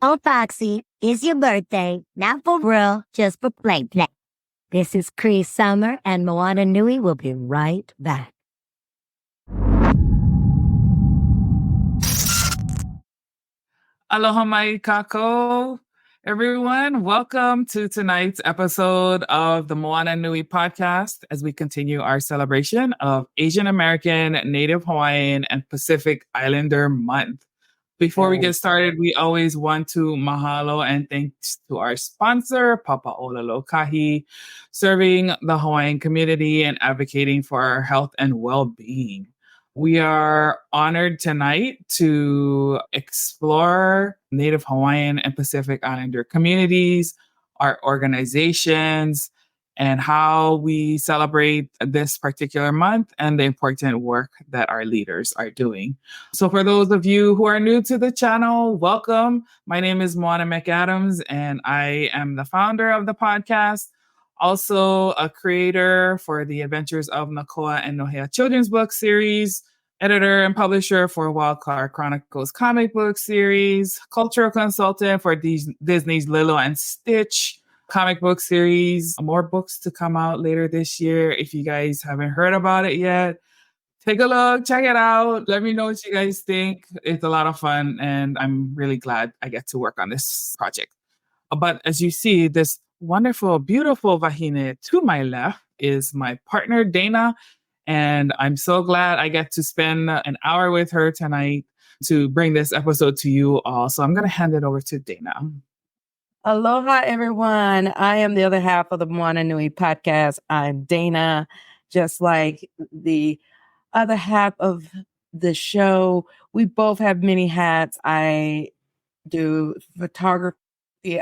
Oh, Foxy, it's your birthday. Not for real, just for play. This is Cree Summer, and Moana Nui will be right back. Aloha mai kako, everyone. Welcome to tonight's episode of the Moana Nui podcast as we continue our celebration of Asian American, Native Hawaiian, and Pacific Islander Month. Before we get started, we always want to mahalo and thanks to our sponsor, Papa Ola Lokahi, serving the Hawaiian community and advocating for our health and well-being. We are honored tonight to explore Native Hawaiian and Pacific Islander communities, our organizations, and how we celebrate this particular month and the important work that our leaders are doing. So for those of you who are new to the channel, welcome. My name is Moana McAdams, and I am the founder of the podcast, also a creator for the Adventures of Nakoa and Nohea children's book series, editor and publisher for Wildcard Chronicles comic book series, cultural consultant for Disney's Lilo and Stitch comic book series. More books to come out later this year. If you guys haven't heard about it yet, take a look, check it out. Let me know what you guys think. It's a lot of fun, and I'm really glad I get to work on this project. But as you see, this wonderful, beautiful vahine to my left is my partner, Dana, and I'm so glad I get to spend an hour with her tonight to bring this episode to you all. So I'm going to hand it over to Dana. Aloha, everyone. I am the other half of the Moana Nui podcast. I'm Dana, just like the other half of the show. We both have many hats. I do photography.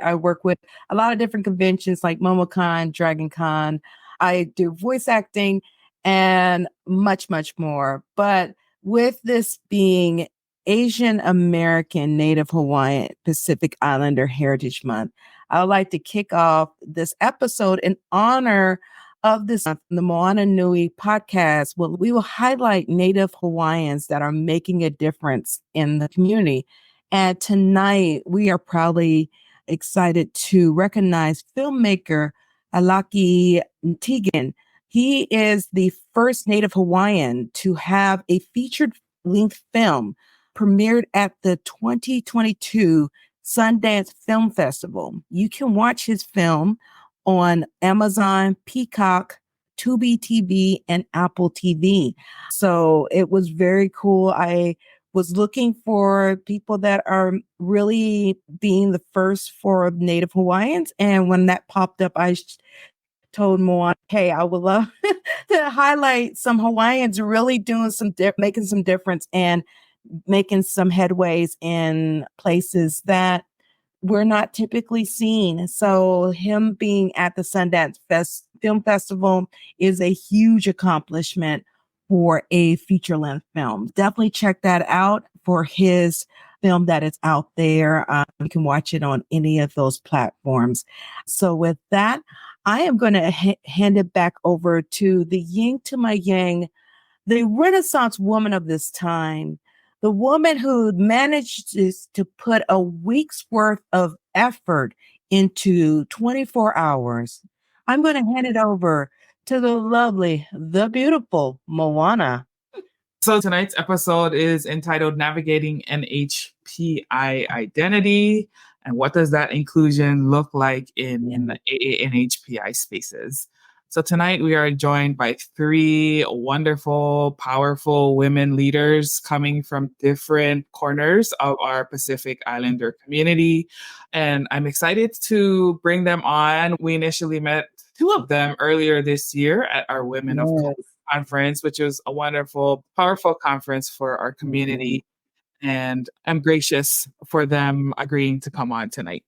I work with a lot of different conventions like MomoCon, DragonCon. I do voice acting and much, much more. But with this being Asian American, Native Hawaiian, Pacific Islander Heritage Month, I would like to kick off this episode in honor of this month, the Moana Nui podcast. Well, we will highlight Native Hawaiians that are making a difference in the community. And tonight, we are proudly excited to recognize filmmaker Alaki Ntigan. He is the first Native Hawaiian to have a featured-length film premiered at the 2022 Sundance Film Festival. You can watch his film on Amazon, Peacock, Tubi TV, and Apple TV. So it was very cool. I was looking for people that are really being the first for Native Hawaiians. And when that popped up, I told Moana, hey, I would love to highlight some Hawaiians really doing making some difference and making some headways in places that we're not typically seen. So him being at the Sundance Film Festival is a huge accomplishment for a feature-length film. Definitely check that out for his film that is out there. You can watch it on any of those platforms. So with that, I am going to hand it back over to the yin to my yang, the Renaissance woman of this time, the woman who managed to put a week's worth of effort into 24 hours. I'm going to hand it over to the lovely, the beautiful Moana. So tonight's episode is entitled Navigating NHPI Identity, and what does that inclusion look like in the AANHPI spaces. So tonight we are joined by three wonderful, powerful women leaders coming from different corners of our Pacific Islander community. And I'm excited to bring them on. We initially met two of them earlier this year at our Women of Color conference, which was a wonderful, powerful conference for our community. And I'm gracious for them agreeing to come on tonight.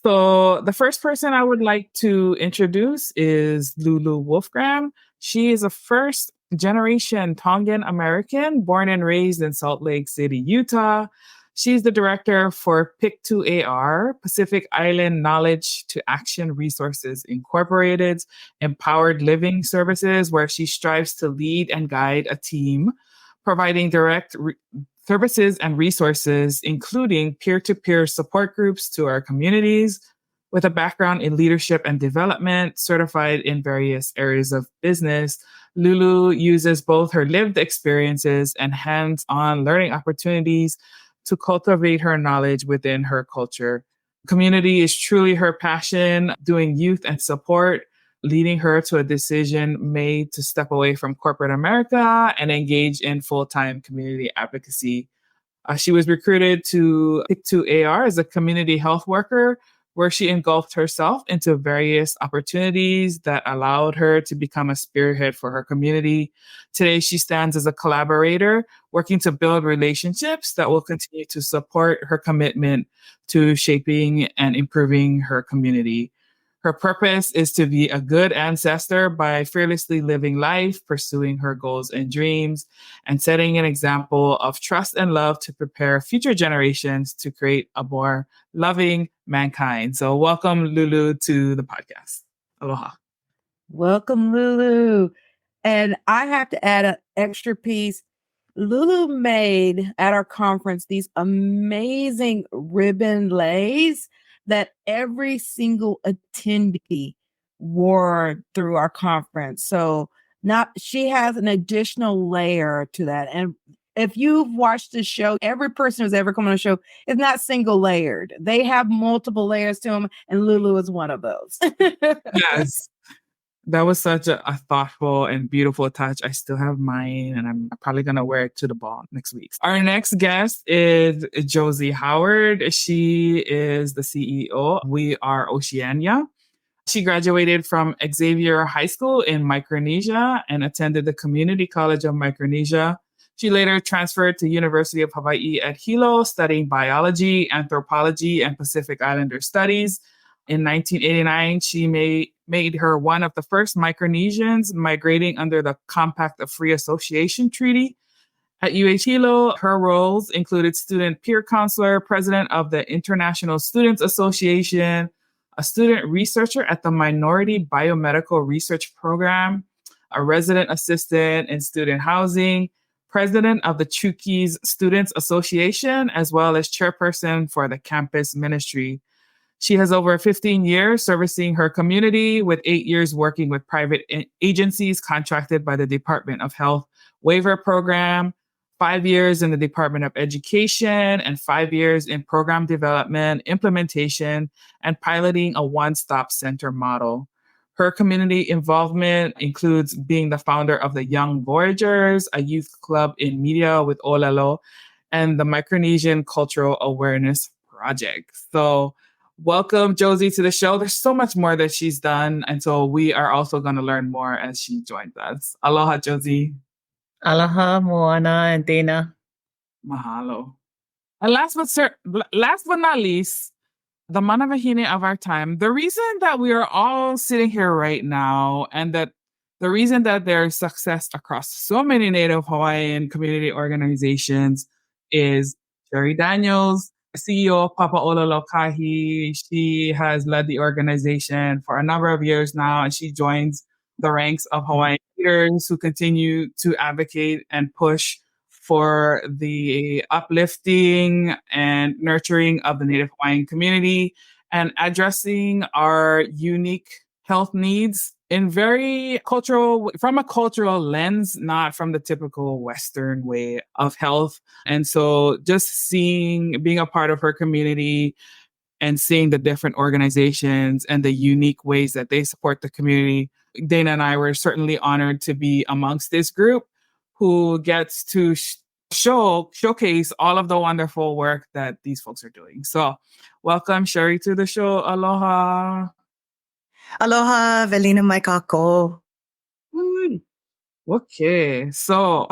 So the first person I would like to introduce is Lulu Wolfgram. She is a first generation Tongan American born and raised in Salt Lake City, Utah. She's the director for PIC2AR, Pacific Island Knowledge to Action Resources Incorporated, Empowered Living Services, where she strives to lead and guide a team, providing direct services and resources, including peer-to-peer support groups to our communities, with a background in leadership and development, certified in various areas of business. Lulu uses both her lived experiences and hands-on learning opportunities to cultivate her knowledge within her culture. Community is truly her passion, doing youth and support, leading her to a decision made to step away from corporate America and engage in full-time community advocacy. She was recruited to PIC2AR as a community health worker, where she engulfed herself into various opportunities that allowed her to become a spearhead for her community. Today, she stands as a collaborator, working to build relationships that will continue to support her commitment to shaping and improving her community. Her purpose is to be a good ancestor by fearlessly living life, pursuing her goals and dreams, and setting an example of trust and love to prepare future generations to create a more loving mankind. So welcome, Lulu, to the podcast. Aloha. Welcome, Lulu. And I have to add an extra piece. Lulu made at our conference these amazing ribbon lays that every single attendee wore through our conference. So she has an additional layer to that. And if you've watched the show, every person who's ever come on the show is not single layered. They have multiple layers to them, and Lulu is one of those. Yes. That was such a thoughtful and beautiful touch. I still have mine, and I'm probably going to wear it to the ball next week. Our next guest is Josie Howard. She is the CEO. We are Oceania. She graduated from Xavier High School in Micronesia and attended the Community College of Micronesia. She later transferred to University of Hawaii at Hilo, studying biology, anthropology, and Pacific Islander studies. In 1989, she made her one of the first Micronesians migrating under the Compact of Free Association Treaty. At UH Hilo, her roles included student peer counselor, president of the International Students Association, a student researcher at the Minority Biomedical Research Program, a resident assistant in student housing, president of the Chuukese Students Association, as well as chairperson for the campus ministry. She has over 15 years servicing her community, with 8 years working with private agencies contracted by the Department of Health Waiver Program, 5 years in the Department of Education, and 5 years in program development, implementation, and piloting a one-stop center model. Her community involvement includes being the founder of the Young Voyagers, a youth club in media with Olalo, and the Micronesian Cultural Awareness Project. So welcome, Josie, to the show. There's so much more that she's done, and so we are also going to learn more as she joins us. Aloha, Josie. Aloha, Moana and Dana. Mahalo. And last but not least, the manavahine of our time. The reason that we are all sitting here right now, and that the reason that there's success across so many Native Hawaiian community organizations, is Sherry Daniels, CEO of Papa Ola Lokahi. She has led the organization for a number of years now, and she joins the ranks of Hawaiian leaders who continue to advocate and push for the uplifting and nurturing of the Native Hawaiian community and addressing our unique health needs in from a cultural lens, not from the typical Western way of health. And so just being a part of her community and seeing the different organizations and the unique ways that they support the community, Dana and I were certainly honored to be amongst this group who gets to showcase all of the wonderful work that these folks are doing. So welcome, Sherry, to the show. Aloha. Aloha, Velina Maikako. Okay, so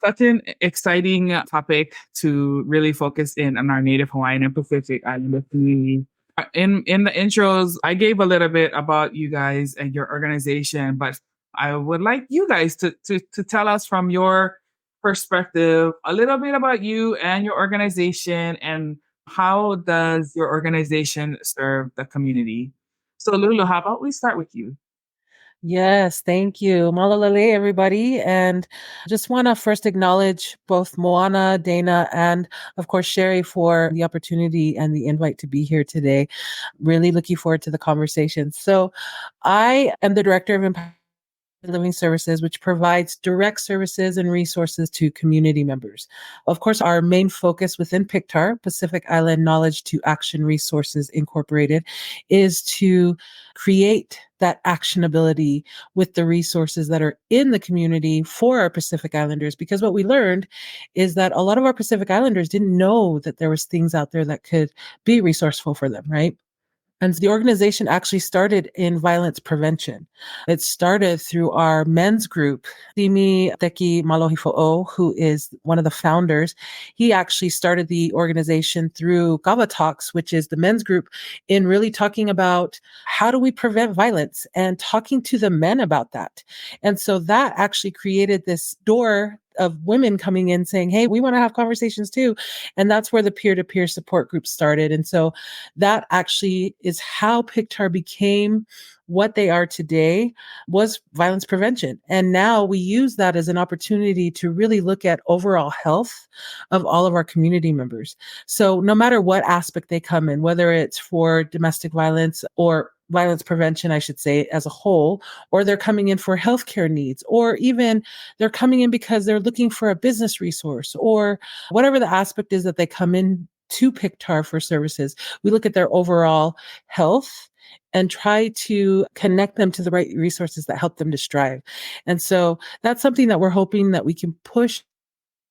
such an exciting topic to really focus in on our Native Hawaiian and Pacific Islander community. In the intros, I gave a little bit about you guys and your organization, but I would like you guys to tell us from your perspective, a little bit about you and your organization, and how does your organization serve the community? So, Lulu, how about we start with you? Yes, thank you. Malalale, everybody. And just want to first acknowledge both Moana, Dana, and of course, Sherry for the opportunity and the invite to be here today. Really looking forward to the conversation. So I am the director of Empowerment Living Services, which provides direct services and resources to community members. Of course, our main focus within PICTAR, Pacific Island Knowledge to Action Resources Incorporated, is to create that actionability with the resources that are in the community for our Pacific Islanders. Because what we learned is that a lot of our Pacific Islanders didn't know that there was things out there that could be resourceful for them, right? And the organization actually started in violence prevention. It started through our men's group. Simi Teki Malohifo'o, who is one of the founders, he actually started the organization through Gava Talks, which is the men's group, in really talking about how do we prevent violence and talking to the men about that. And so that actually created this door of women coming in saying, hey, we want to have conversations too. And that's where the peer-to-peer support group started. And so that actually is how PICTAR became what they are today, was violence prevention. And now we use that as an opportunity to really look at overall health of all of our community members. So no matter what aspect they come in, whether it's for domestic violence or violence prevention, I should say, as a whole, or they're coming in for healthcare needs, or even they're coming in because they're looking for a business resource, or whatever the aspect is that they come in to PICTAR for services, we look at their overall health and try to connect them to the right resources that help them to strive. And so that's something that we're hoping that we can push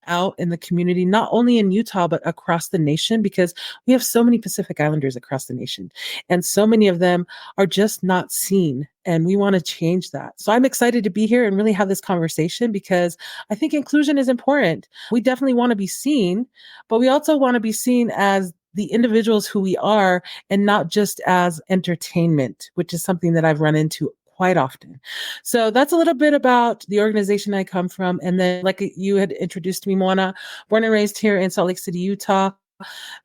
out in the community, not only in Utah, but across the nation, because we have so many Pacific Islanders across the nation. And so many of them are just not seen. And we want to change that. So I'm excited to be here and really have this conversation because I think inclusion is important. We definitely want to be seen, but we also want to be seen as the individuals who we are and not just as entertainment, which is something that I've run into quite often. So that's a little bit about the organization I come from. And then, like you had introduced me, Moana, born and raised here in Salt Lake City, Utah,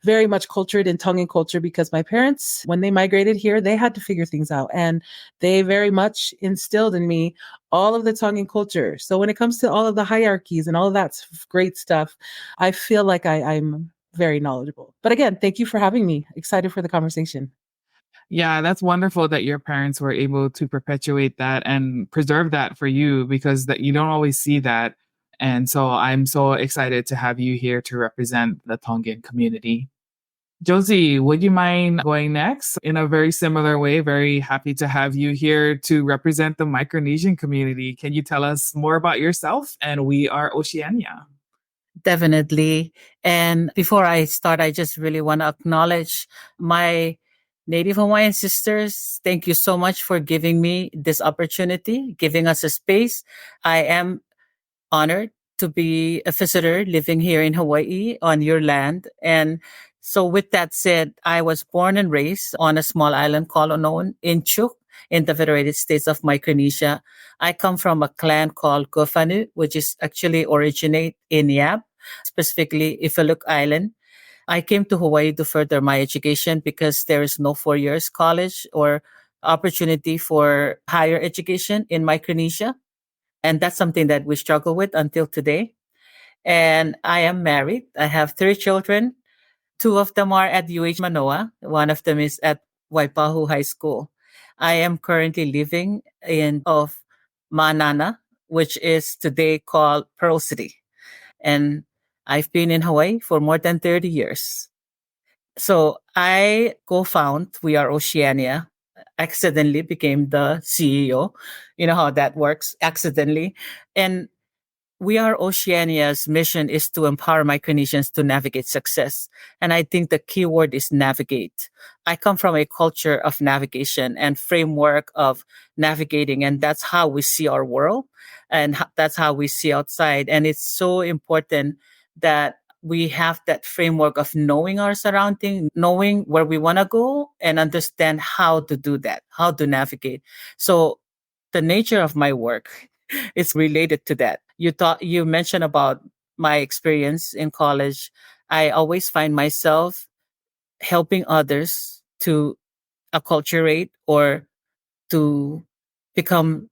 very much cultured in Tongan culture because my parents, when they migrated here, they had to figure things out. And they very much instilled in me all of the Tongan culture. So when it comes to all of the hierarchies and all of that great stuff, I feel like I'm very knowledgeable. But again, thank you for having me. Excited for the conversation. Yeah, that's wonderful that your parents were able to perpetuate that and preserve that for you, because that you don't always see that. And so I'm so excited to have you here to represent the Tongan community. Josie, would you mind going next? In a very similar way, very happy to have you here to represent the Micronesian community. Can you tell us more about yourself? And we are Oceania. Definitely. And before I start, I just really want to acknowledge my Native Hawaiian sisters. Thank you so much for giving me this opportunity, giving us a space. I am honored to be a visitor living here in Hawaii on your land. And so with that said, I was born and raised on a small island known in Chuk in the Federated States of Micronesia. I come from a clan called Kofanu, which is actually originate in Yap, specifically Ifaluk Island. I came to Hawaii to further my education because there is no 4 years college or opportunity for higher education in Micronesia. And that's something that we struggle with until today. And I am married. I have 3 children. 2 of them are at UH Manoa. One of them is at Waipahu High School. I am currently living in of Manana, which is today called Pearl City. And I've been in Hawaii for more than 30 years. So I co-found We Are Oceania, accidentally became the CEO. You know how that works, accidentally. And We Are Oceania's mission is to empower Micronesians to navigate success. And I think the key word is navigate. I come from a culture of navigation and framework of navigating, and that's how we see our world, and that's how we see outside. And it's so important that we have that framework of knowing our surrounding, knowing where we want to go, and understand how to do that, how to navigate. So the nature of my work is related to that. You mentioned about my experience in college, I always find myself helping others to acculturate or to become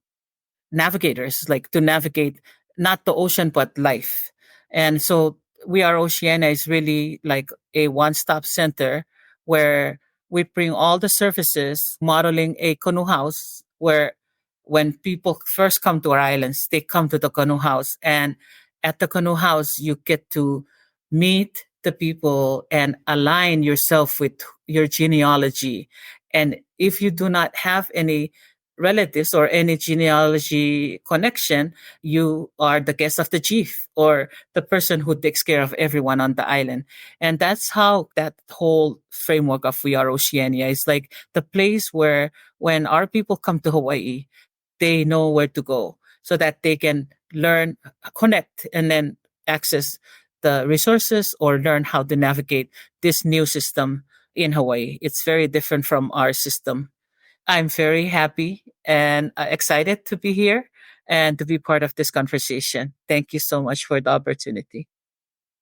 navigators, like to navigate not the ocean but life. And so we are Oceania is really like a one-stop center where we bring all the services, modeling a canoe house where when people first come to our islands, they come to the canoe house. And at the canoe house, you get to meet the people and align yourself with your genealogy. And if you do not have any relatives or any genealogy connection, you are the guest of the chief or the person who takes care of everyone on the island. And that's how that whole framework of We Are Oceania is like the place where when our people come to Hawaii, they know where to go so that they can learn, connect, and then access the resources or learn how to navigate this new system in Hawaii. It's very different from our system. I'm very happy and excited to be here and to be part of this conversation. Thank you so much for the opportunity.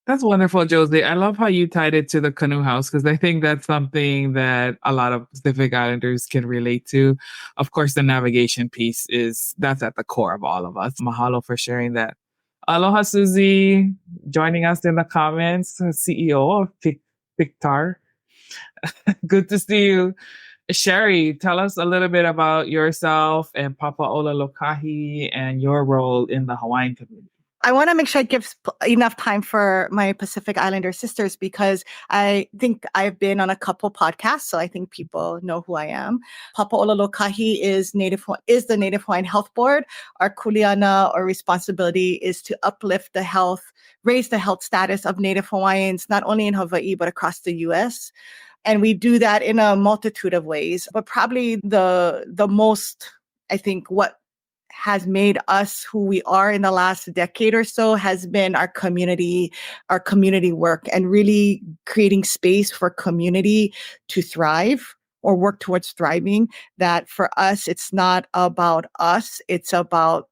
That's wonderful, Josie. I love how you tied it to the canoe house because I think that's something that a lot of Pacific Islanders can relate to. Of course, the navigation piece that's at the core of all of us. Mahalo for sharing that. Aloha, Susie, joining us in the comments, CEO of Pictar. Good to see you. Sherry, tell us a little bit about yourself and Papa Ola Lokahi and your role in the Hawaiian community. I want to make sure I give enough time for my Pacific Islander sisters because I think I've been on a couple podcasts, so I think people know who I am. Papa Ola Lokahi is the Native Hawaiian Health Board. Our kuleana or responsibility is to uplift raise the health status of Native Hawaiians, not only in Hawaii, but across the U.S. And we do that in a multitude of ways. But probably the most, I think, what has made us who we are in the last decade or so has been our community work and really creating space for community to thrive or work towards thriving. That for us, it's not about us. It's about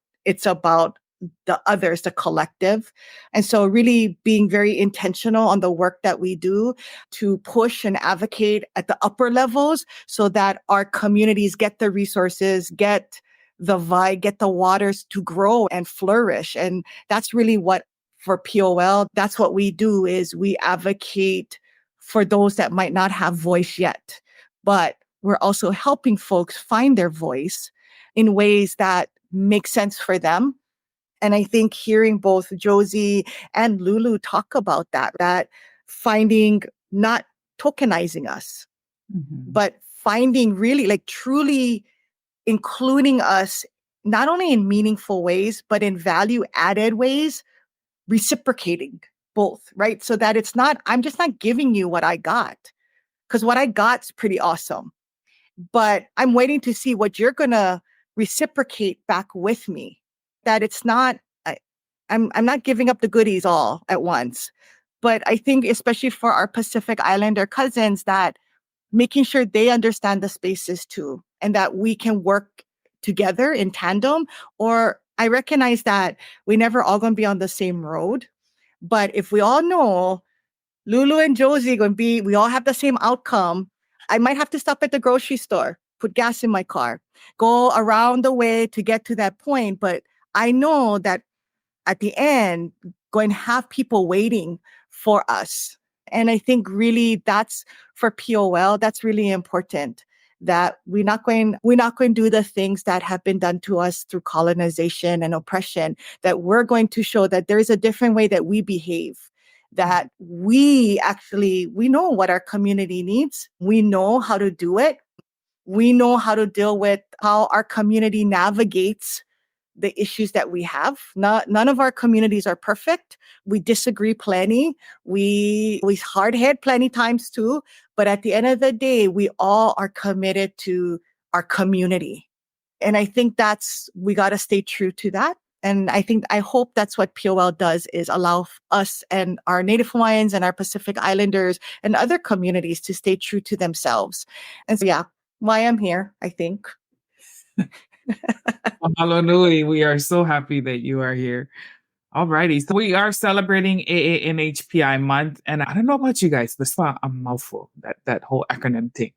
the others, the collective. And so really being very intentional on the work that we do to push and advocate at the upper levels so that our communities get the resources, get the waters to grow and flourish. And that's really what, for POL, that's what we do is we advocate for those that might not have voice yet. But we're also helping folks find their voice in ways that make sense for them. And I think hearing both Josie and Lulu talk about that finding, not tokenizing us, but finding really like truly including us, not only in meaningful ways, but in value added ways, reciprocating both, right? So that it's not, I'm just not giving you what I got, because what I got's pretty awesome. But I'm waiting to see what you're going to reciprocate back with me. That it's not, I'm not giving up the goodies all at once. But I think especially for our Pacific Islander cousins, that making sure they understand the spaces too, and that we can work together in tandem. Or I recognize that we never all going to be on the same road. But if we all know Lulu and Josie we all have the same outcome, I might have to stop at the grocery store, put gas in my car, go around the way to get to that point. But I know that at the end, going to have people waiting for us. And I think really that's for POL, that's really important, that we're not going to do the things that have been done to us through colonization and oppression, that we're going to show that there is a different way that we behave, that we know what our community needs. We know how to do it. We know how to deal with how our community navigates the issues that we have. None of our communities are perfect. We disagree plenty. We hard hit plenty times too. But at the end of the day, we all are committed to our community. And I think we got to stay true to that. And I hope that's what POL does, is allow us and our Native Hawaiians and our Pacific Islanders and other communities to stay true to themselves. And so, yeah, why I'm here, I think. Mahalo nui. We are so happy that you are here. Alrighty. So we are celebrating AANHPI month. And I don't know about you guys, this is a mouthful, that whole acronym thing.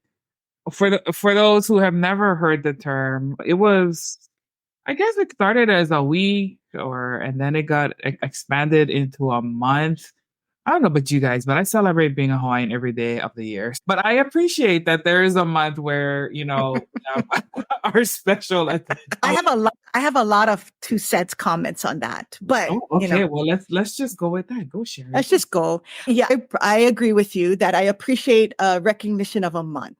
For those who have never heard the term, it was, I guess it started as a week and then it got expanded into a month. I don't know about you guys, but I celebrate being a Hawaiian every day of the year. But I appreciate that there is a month where, we have our special attention. I have a lot of 2 cents comments on that, but okay. Well, let's just go with that. Go, Sherry. let's just go. Yeah, I agree with you that I appreciate recognition of a month,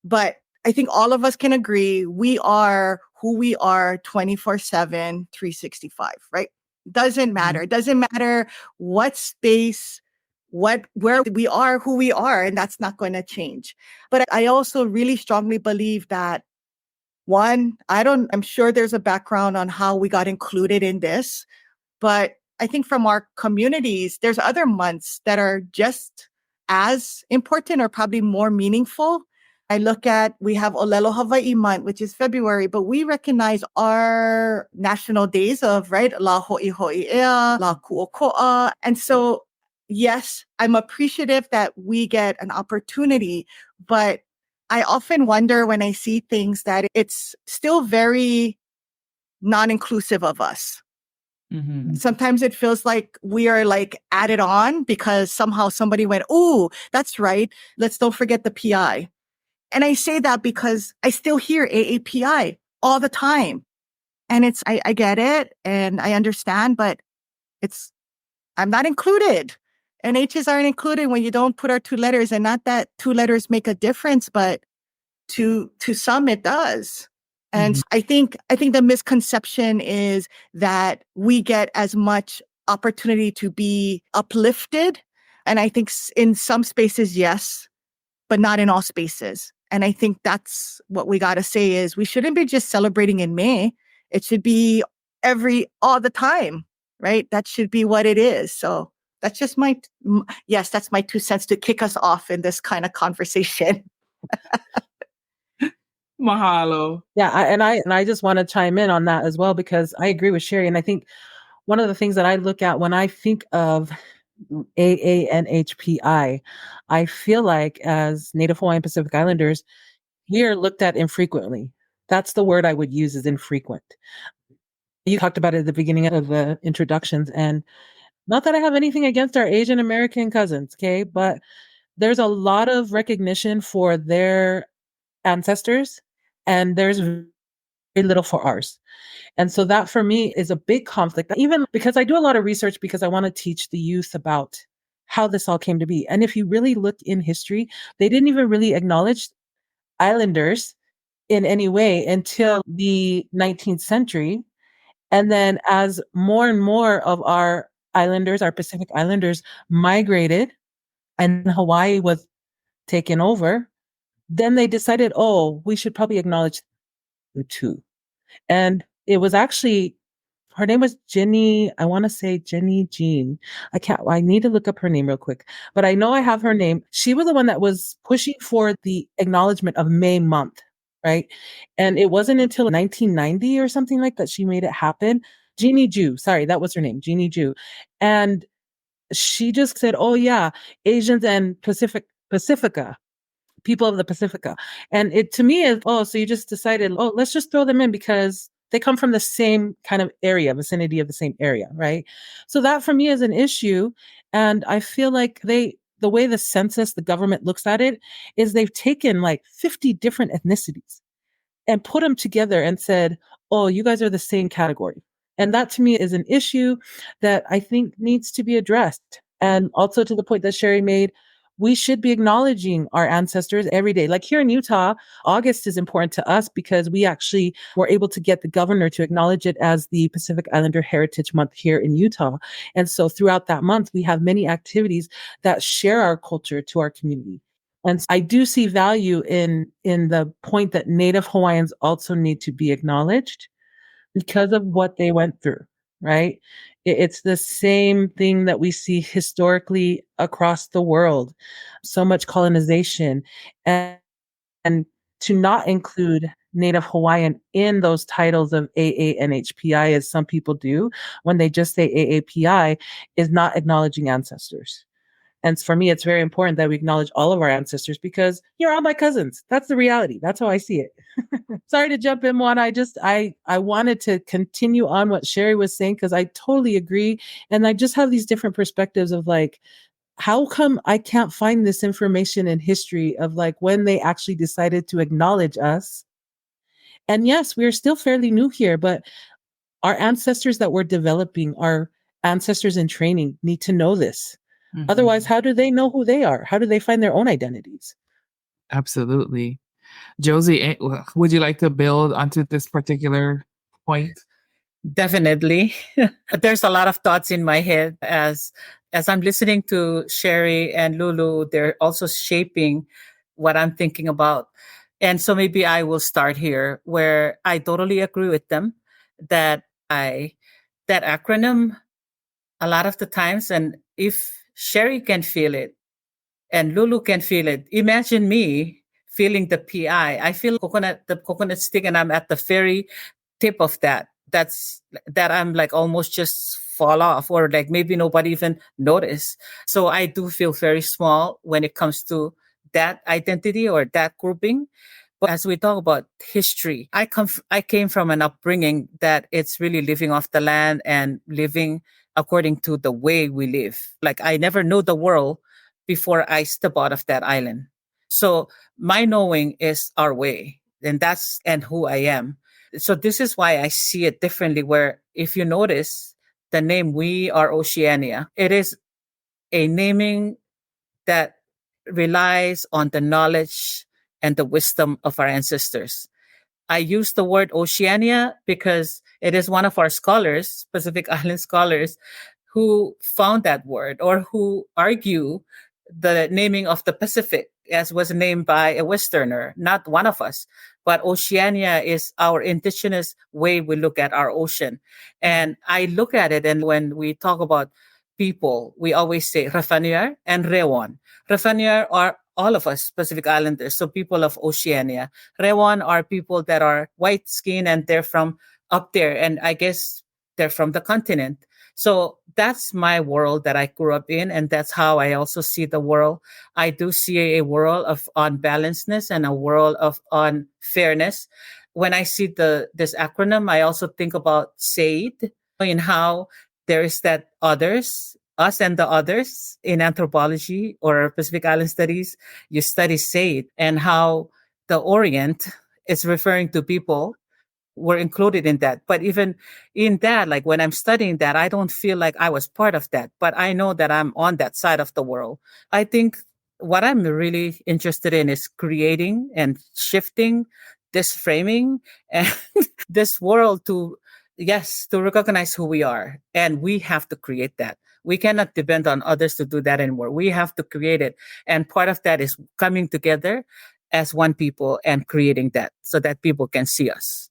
but I think all of us can agree we are who we are 24/7, 365, right? Doesn't matter. It doesn't matter what space, where we are, who we are, and that's not going to change. But I also really strongly believe that I'm sure there's a background on how we got included in this, but I think from our communities, there's other months that are just as important or probably more meaningful. We have Olelo Hawaii month, which is February, but we recognize our national days of, right? La Ho'iho'i'ea, La Ku'oko'a. And so, yes, I'm appreciative that we get an opportunity, but I often wonder when I see things that it's still very non-inclusive of us. Mm-hmm. Sometimes it feels like we are like added on because somehow somebody went, "Oh, that's right. Let's don't forget the PI." And I say that because I still hear AAPI all the time. And I get it and I understand, but I'm not included. NHs aren't included when you don't put our 2 letters, and not that 2 letters make a difference, but to some it does. And I think the misconception is that we get as much opportunity to be uplifted. And I think in some spaces, yes, but not in all spaces. And I think that's what we got to say is we shouldn't be just celebrating in May. It should be all the time, right? That should be what it is. So that's just that's my 2 cents to kick us off in this kind of conversation. Mahalo. Yeah, I just want to chime in on that as well, because I agree with Sherry. And I think one of the things that I look at when I think of AANHPI, I feel like as Native Hawaiian Pacific Islanders, we are looked at infrequently. That's the word I would use, is infrequent. You talked about it at the beginning of the introductions, and not that I have anything against our Asian American cousins, okay? But there's a lot of recognition for their ancestors, and there's very little for ours. And so that for me is a big conflict, even because I do a lot of research because I want to teach the youth about how this all came to be. And if you really look in history, they didn't even really acknowledge islanders in any way until the 19th century. And then as more and more of our islanders, our Pacific Islanders, migrated and Hawaii was taken over, then they decided, oh, we should probably acknowledge you too. And it was actually, her name was Jenny, I want to say Jenny Jean. I need to look up her name real quick, but I know I have her name. She was the one that was pushing for the acknowledgement of May month, right? And it wasn't until 1990 or something like that she made it happen. Jeannie Jew, sorry, that was her name, Jeannie Jew. And she just said, oh yeah, Asians and Pacifica, people of the Pacifica. And it to me is, oh, so you just decided, oh, let's just throw them in because they come from the same kind of area, vicinity of the same area, right? So that for me is an issue. And I feel like the way the census, the government looks at it, is they've taken like 50 different ethnicities and put them together and said, oh, you guys are the same category. And that to me is an issue that I think needs to be addressed. And also to the point that Sherry made, we should be acknowledging our ancestors every day. Like here in Utah, August is important to us because we actually were able to get the governor to acknowledge it as the Pacific Islander Heritage Month here in Utah. And so throughout that month, we have many activities that share our culture to our community. And I do see value in the point that Native Hawaiians also need to be acknowledged because of what they went through, right? It's the same thing that we see historically across the world. So much colonization and to not include Native Hawaiian in those titles of AANHPI, as some people do, when they just say AAPI, is not acknowledging ancestors. And for me, it's very important that we acknowledge all of our ancestors because you're all my cousins. That's the reality. That's how I see it. Sorry to jump in, Moana. I wanted to continue on what Sherry was saying because I totally agree. And I just have these different perspectives of like, how come I can't find this information in history of like when they actually decided to acknowledge us? And yes, we are still fairly new here, but our ancestors that we're developing, our ancestors in training need to know this. Mm-hmm. Otherwise, how do they know who they are? How do they find their own identities? Absolutely. Josie, would you like to build onto this particular point? Definitely. There's a lot of thoughts in my head as I'm listening to Sherry and Lulu. They're also shaping what I'm thinking about. And so maybe I will start here where I totally agree with them that that acronym a lot of the times, and if Sherry can feel it and Lulu can feel it, imagine me feeling the PI. I feel the coconut stick, and I'm at the very tip of that. That I'm like almost just fall off, or like maybe nobody even notice. So I do feel very small when it comes to that identity or that grouping. But as we talk about history, I came from an upbringing that it's really living off the land and living according to the way we live. Like I never knew the world before I step out of that island. So my knowing is our way, and who I am. So this is why I see it differently. Where if you notice the name, we are Oceania. It is a naming that relies on the knowledge and the wisdom of our ancestors. I use the word Oceania because it is one of our scholars, Pacific Island scholars, who found that word or who argue the naming of the Pacific as was named by a Westerner, not one of us. But Oceania is our indigenous way we look at our ocean. And I look at it, and when we talk about people, we always say Rafanier and Rewon. Rafanier are all of us Pacific Islanders, so people of Oceania. Rewon are people that are white skin and they're from up there, and I guess they're from the continent. So that's my world that I grew up in, and that's how I also see the world. I do see a world of unbalancedness and a world of unfairness. When I see this acronym, I also think about SAID, in how there is that others, us and the others in anthropology or Pacific Island studies. You study SAID and how the Orient is referring to people were included in that. But even in that, like when I'm studying that, I don't feel like I was part of that, but I know that I'm on that side of the world. I think what I'm really interested in is creating and shifting this framing and this world to, yes, to recognize who we are. And we have to create that. We cannot depend on others to do that anymore. We have to create it. And part of that is coming together as one people and creating that so that people can see us.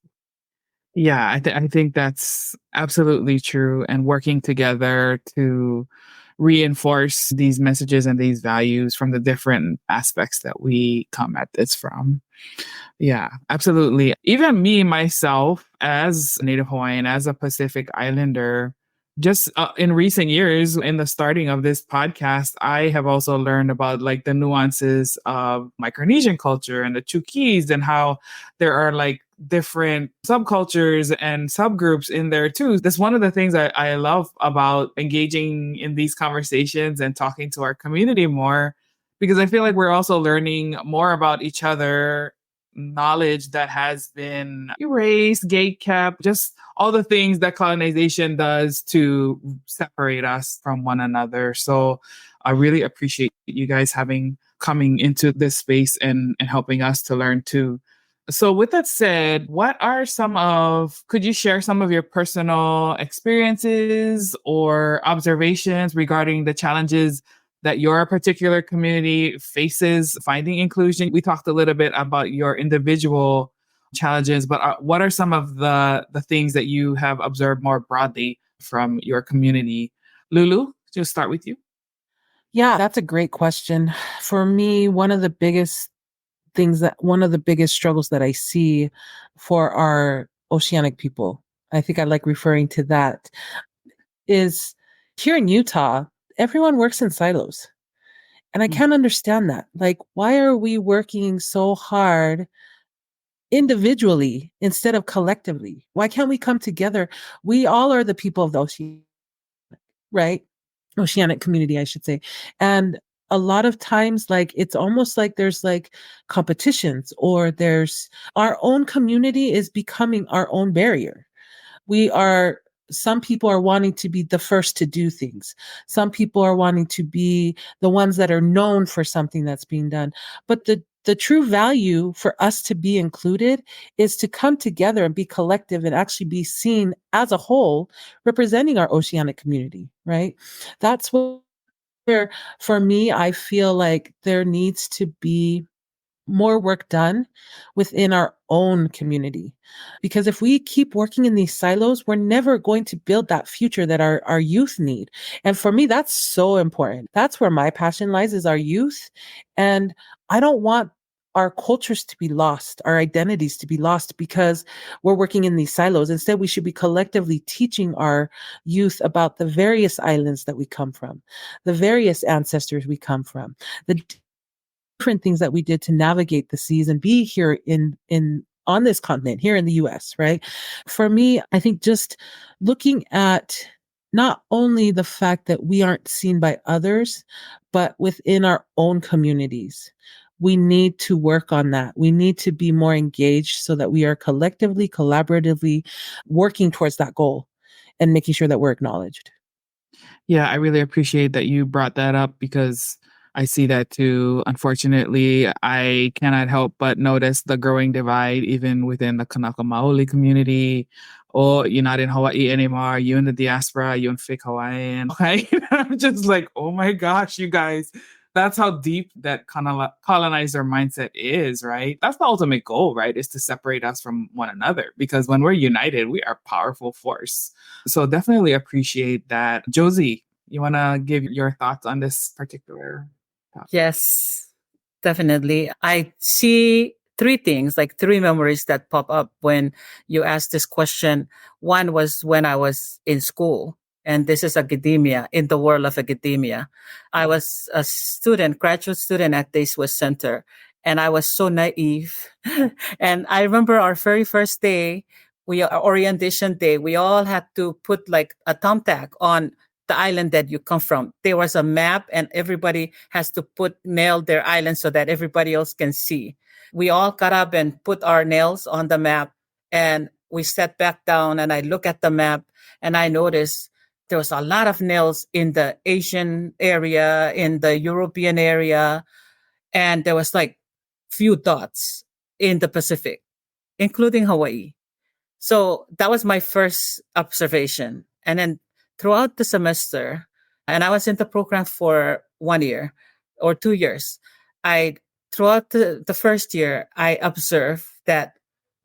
Yeah, I think that's absolutely true. And working together to reinforce these messages and these values from the different aspects that we come at this from. Yeah, absolutely. Even me, myself, as a Native Hawaiian, as a Pacific Islander, just in recent years, in the starting of this podcast, I have also learned about like the nuances of Micronesian culture and the Chukis and how there are like different subcultures and subgroups in there too. That's one of the things I love about engaging in these conversations and talking to our community more, because I feel like we're also learning more about each other, knowledge that has been erased, gatekept, just all the things that colonization does to separate us from one another. So I really appreciate you guys coming into this space and helping us to learn too. So with that said, could you share some of your personal experiences or observations regarding the challenges that your particular community faces finding inclusion? We talked a little bit about your individual challenges, but what are some of the things that you have observed more broadly from your community? Lulu, just start with you. Yeah, that's a great question. For me, one of the biggest one of the biggest struggles that I see for our oceanic people, I think I like referring to that, is here in Utah, everyone works in silos. And I can't understand that. Like, why are we working so hard individually instead of collectively? Why can't we come together? We all are the people of the ocean, right? Oceanic community, I should say. And a lot of times, like, it's almost like there's like competitions, or there's our own community is becoming our own barrier. Some people are wanting to be the first to do things. Some people are wanting to be the ones that are known for something that's being done. But the true value for us to be included is to come together and be collective and actually be seen as a whole, representing our oceanic community, right? That's where, for me, I feel like there needs to be more work done within our own community. Because if we keep working in these silos, we're never going to build that future that our youth need. And for me, that's so important. That's where my passion lies, is our youth. And I don't want our cultures to be lost, our identities to be lost because we're working in these silos. Instead, we should be collectively teaching our youth about the various islands that we come from, the various ancestors we come from, the different things that we did to navigate the seas and be here in on this continent, here in the US, right? For me, I think just looking at not only the fact that we aren't seen by others, but within our own communities. We need to work on that. We need to be more engaged so that we are collectively, collaboratively working towards that goal and making sure that we're acknowledged. Yeah, I really appreciate that you brought that up because I see that too. Unfortunately, I cannot help but notice the growing divide even within the Kanaka Maoli community. Oh, you're not in Hawaii anymore. You in the diaspora. You in fake Hawaiian. Okay. I'm just like, oh my gosh, you guys. That's how deep that colonizer mindset is, right? That's the ultimate goal, right? Is to separate us from one another. Because when we're united, we are a powerful force. So definitely appreciate that. Josie, you want to give your thoughts on this particular topic? Yes, definitely. I see three things, like three memories that pop up when you ask this question. One was when I was in school, and this is academia, in the world of academia. I was a student, graduate student at the Swiss Center, and I was so naive. And I remember our very first day, our orientation day, we all had to put like a thumbtack on the island that you come from. There was a map, and everybody has to nail their island so that everybody else can see. We all got up and put our nails on the map, and we sat back down, and I look at the map, and I noticed there was a lot of nails in the Asian area, in the European area, and there was like few dots in the Pacific, including Hawaii. So that was my first observation. And then throughout the semester, and I was in the program for 1 year or 2 years, throughout the first year, I observed that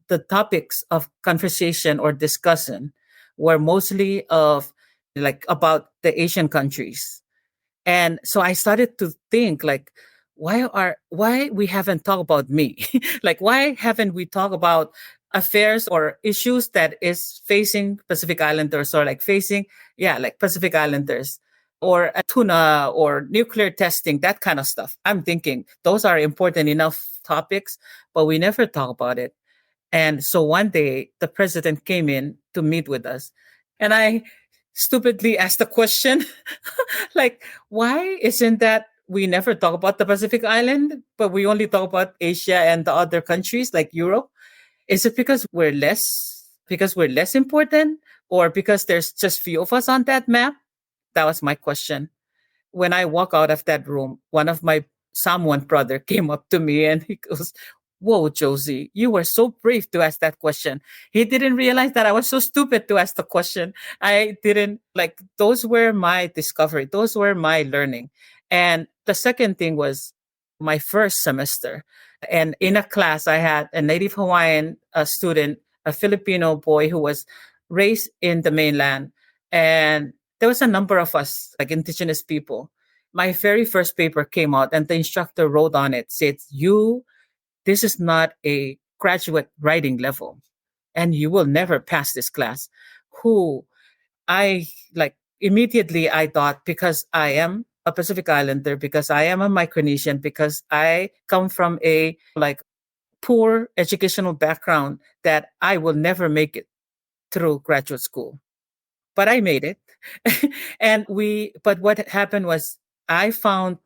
the topics of conversation or discussion were mostly about the Asian countries. And so I started to think, like, why we haven't talked about me? Like, why haven't we talked about affairs or issues that is facing Pacific Islanders, or like Pacific Islanders, or a tuna or nuclear testing, that kind of stuff. I'm thinking those are important enough topics, but we never talk about it. And so one day the president came in to meet with us, and I stupidly asked the question, like, why isn't that we never talk about the Pacific Island, but we only talk about Asia and the other countries like Europe? Is it because we're less important, or because there's just few of us on that map? That was my question. When I walk out of that room, one of my Samoan brother came up to me and he goes, "Whoa, Josie, you were so brave to ask that question." He didn't realize that I was so stupid to ask the question. I didn't those were my discovery. Those were my learning. And the second thing was my first semester. And in a class, I had a Native Hawaiian student, a Filipino boy who was raised in the mainland. And there was a number of us, like indigenous people. My very first paper came out, and the instructor wrote on it, said, "You this is not a graduate writing level, and you will never pass this class. Who I like immediately I thought, because I am a Pacific Islander, because I am a Micronesian, because I come from a like poor educational background, that I will never make it through graduate school. But I made it. But what happened was, I found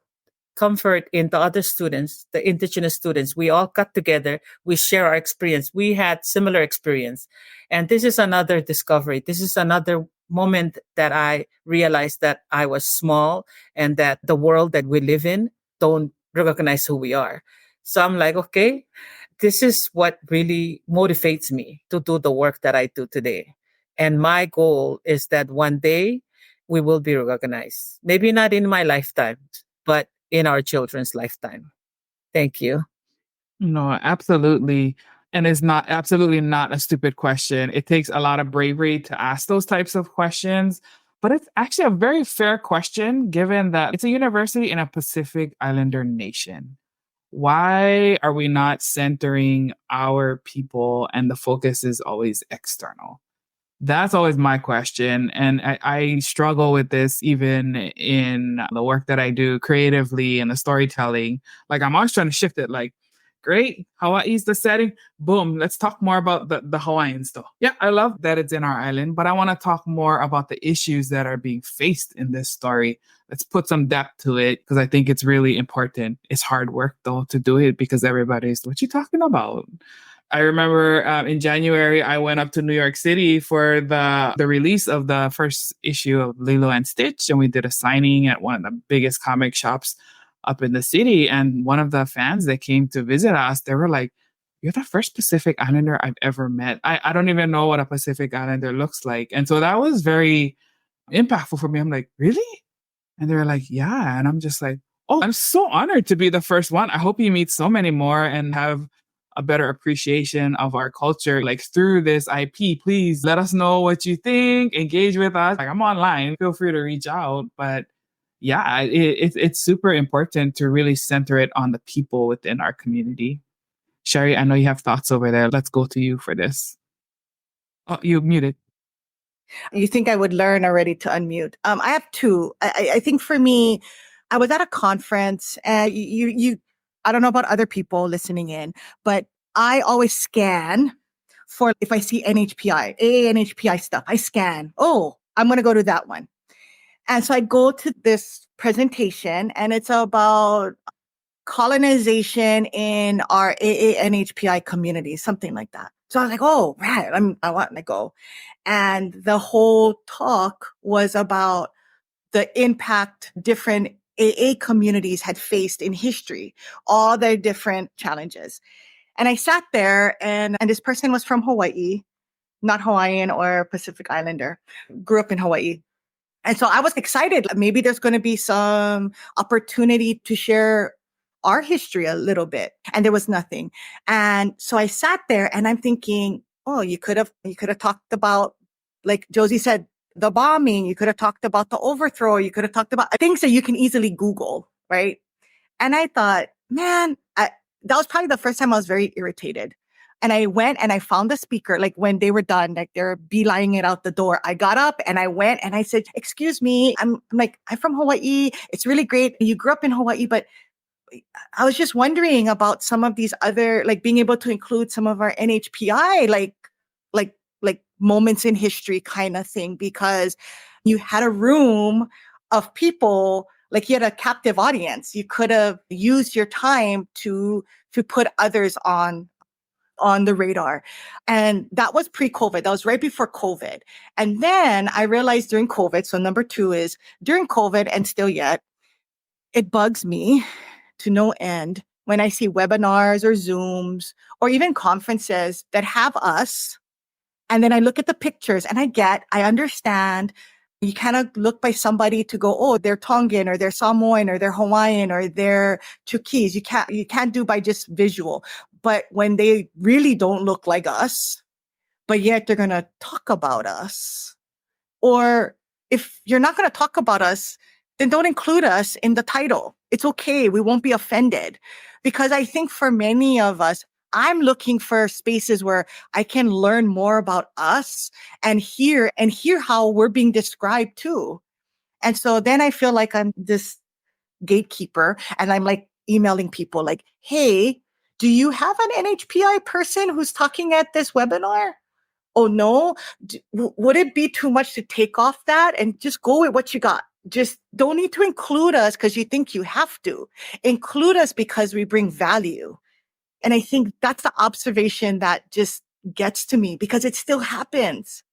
comfort in the other students, the indigenous students. We all got together. We share our experience. We had similar experience. And this is another discovery. This is another moment that I realized that I was small, and that the world that we live in don't recognize who we are. So I'm like, okay, this is what really motivates me to do the work that I do today. And my goal is that one day we will be recognized. Maybe not in my lifetime, but in our children's lifetime. Thank you. No, absolutely. And it's not absolutely not a stupid question. It takes a lot of bravery to ask those types of questions, but it's actually a very fair question given that it's a university in a Pacific Islander nation. Why are we not centering our people and the focus is always external? That's always my question. And I struggle with this even in the work that I do creatively and the storytelling. Like, I'm always trying to shift it. Like, great, Hawaii's the setting. Boom, let's talk more about the Hawaiian stuff. Yeah, I love that it's in our island, but I want to talk more about the issues that are being faced in this story. Let's put some depth to it, because I think it's really important. It's hard work, though, to do it, because everybody's, what you talking about? I remember in January, I went up to New York City for the release of the first issue of Lilo and Stitch, and we did a signing at one of the biggest comic shops up in the city. And one of the fans that came to visit us, they were like, "You're the first Pacific Islander I've ever met. I don't even know what a Pacific Islander looks like." And so that was very impactful for me. I'm like, "Really?" And they're like, "Yeah." And I'm just like, "Oh, I'm so honored to be the first one. I hope you meet so many more and have a better appreciation of our culture. Like, through this IP, please let us know what you think, engage with us. Like, I'm online, feel free to reach out." But yeah, it's super important to really center it on the people within our community. Sherry, I know you have thoughts over there. Let's go to you for this. Oh, you muted. You think I would learn already to unmute? I have two. I think for me, I was at a conference, and I don't know about other people listening in, but I always scan for if I see NHPI, AANHPI stuff. I scan. Oh, I'm going to go to that one. And so I go to this presentation, and it's about colonization in our AANHPI community, something like that. So I was like, oh, right, I want to go. And the whole talk was about the impact different AA communities had faced in history, all their different challenges. And I sat there, and this person was from Hawaii, not Hawaiian or Pacific Islander, grew up in Hawaii. And so I was excited. Maybe there's going to be some opportunity to share our history a little bit. And there was nothing. And so I sat there, and I'm thinking, oh, you could have talked about, like Josie said, the bombing. You could have talked about the overthrow. You could have talked about things that you can easily Google, right? And I thought, man, that was probably the first time I was very irritated. And I went and I found the speaker, like when they were done, like they're beelining it out the door. I got up and I went and I said, "Excuse me, I'm from Hawaii. It's really great. You grew up in Hawaii, but I was just wondering about some of these other, like being able to include some of our NHPI, like moments in history kind of thing, because you had a room of people, like you had a captive audience. You could have used your time to put others on the radar." And that was pre-COVID. That was right before COVID. And then I realized during COVID, so number two is during COVID and still yet, it bugs me to no end when I see webinars or Zooms or even conferences that have us. And then I look at the pictures and I understand you cannot look by somebody to go, oh, they're Tongan or they're Samoan or they're Hawaiian or they're Chuukese. You can't do by just visual. But when they really don't look like us, but yet they're going to talk about us. Or if you're not going to talk about us, then don't include us in the title. It's okay. We won't be offended. Because I think for many of us, I'm looking for spaces where I can learn more about us and hear how we're being described too. And so then I feel like I'm this gatekeeper and I'm like emailing people like, hey, do you have an NHPI person who's talking at this webinar? Oh no, would it be too much to take off that and just go with what you got? Just don't need to include us because you think you have to. Include us because we bring value. And I think that's the observation that just gets to me because it still happens.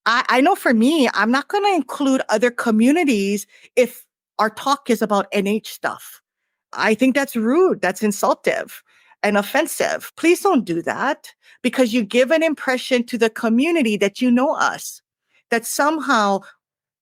I know for me, I'm not going to include other communities if our talk is about NH stuff. I think that's rude. That's insultive and offensive. Please don't do that because you give an impression to the community that you know us, that somehow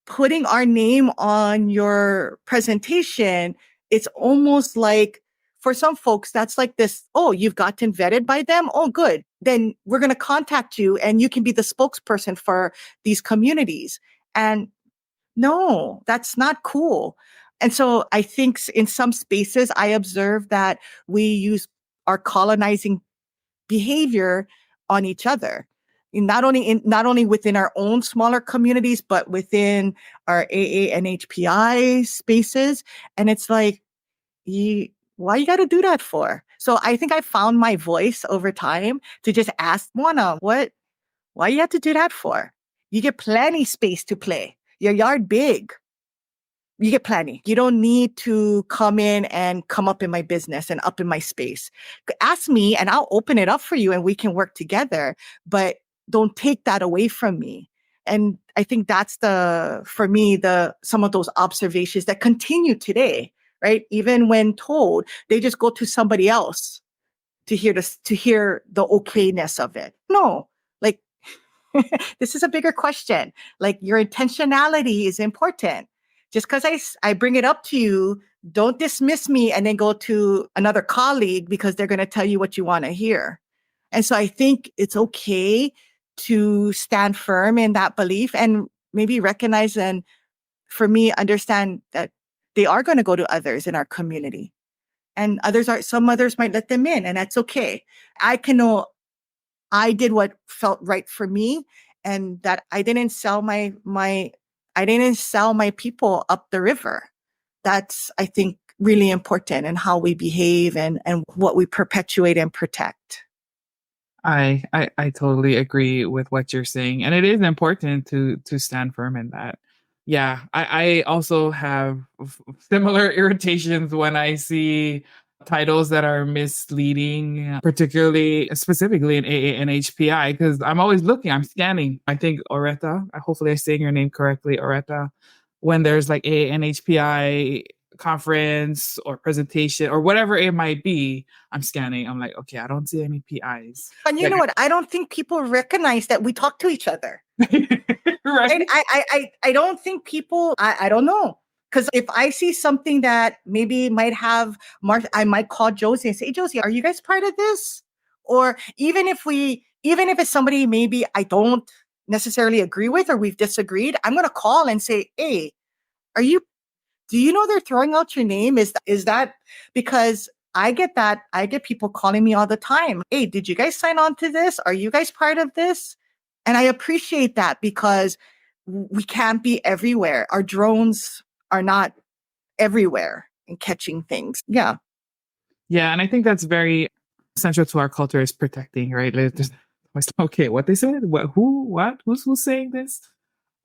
putting our name on your presentation, it's almost like for some folks, that's like this, oh, you've gotten vetted by them? Oh, good. Then we're going to contact you and you can be the spokesperson for these communities. And no, that's not cool. And so I think in some spaces, I observe that we use our colonizing behavior on each other. Not only within our own smaller communities, but within our AANHPI spaces. And it's like, why you got to do that for? So I think I found my voice over time to just ask Moana, why you have to do that for? You get plenty space to play. Your yard big. You get plenty. You don't need to come in and come up in my business and up in my space. Ask me and I'll open it up for you and we can work together, but don't take that away from me. And I think that's for me, some of those observations that continue today, right? Even when told, they just go to somebody else to hear the okayness of it. No, like this is a bigger question. Like your intentionality is important. Just because I bring it up to you, don't dismiss me and then go to another colleague because they're going to tell you what you want to hear. And so I think it's okay to stand firm in that belief and maybe recognize and, for me, understand that they are going to go to others in our community. And some others might let them in, and that's okay. I can know I did what felt right for me and that I didn't sell my people up the river. That's, I think, really important in how we behave and what we perpetuate and protect. I totally agree with what you're saying. And it is important to stand firm in that. Yeah, I also have similar irritations when I see titles that are misleading, specifically in AANHPI, because I'm always looking, I'm scanning. I think Oretta, hopefully I'm saying your name correctly, Oretta, when there's like AANHPI conference or presentation or whatever it might be, I'm scanning. I'm like, okay, I don't see any PIs. And you know what? I don't think people recognize that we talk to each other. Right? And I don't think people, I don't know. Because if I see something that maybe might have I might call Josie and say, hey, Josie, are you guys part of this? Or even if it's somebody maybe I don't necessarily agree with or we've disagreed, I'm going to call and say, hey, do you know they're throwing out your name? Is that because I get people calling me all the time. Hey, did you guys sign on to this? Are you guys part of this? And I appreciate that because we can't be everywhere. Our drones are not everywhere and catching things. Yeah. Yeah. And I think that's very central to our culture is protecting, right? Okay, what they said? Who's saying this?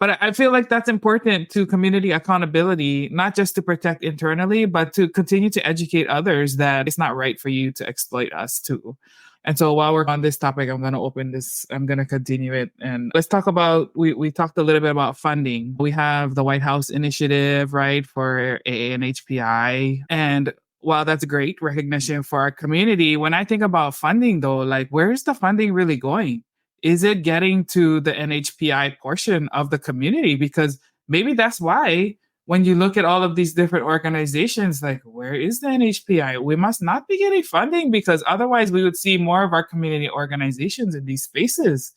But I feel like that's important to community accountability, not just to protect internally, but to continue to educate others that it's not right for you to exploit us too. And so while we're on this topic, I'm going to continue it. And let's talk about, we talked a little bit about funding. We have the White House initiative, right, for AANHPI. And while that's great recognition for our community, when I think about funding though, like where's the funding really going? Is it getting to the NHPI portion of the community? Because maybe that's why when you look at all of these different organizations, like where is the NHPI? We must not be getting funding because otherwise we would see more of our community organizations in these spaces.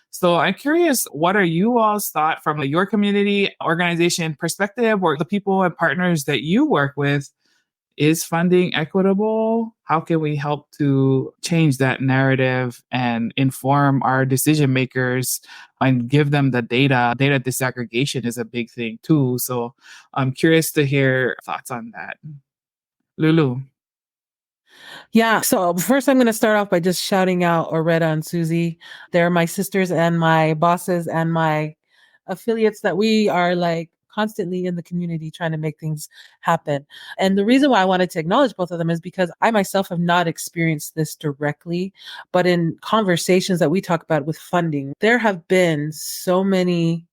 So I'm curious, what are you all's thought from your community organization perspective or the people and partners that you work with? Is funding equitable? How can we help to change that narrative and inform our decision makers and give them the data? Data disaggregation is a big thing too. So I'm curious to hear thoughts on that. Lulu. Yeah. So first, I'm going to start off by just shouting out Oretta and Susie. They're my sisters and my bosses and my affiliates that we are like constantly in the community trying to make things happen. And the reason why I wanted to acknowledge both of them is because I myself have not experienced this directly, but in conversations that we talk about with funding, there have been so many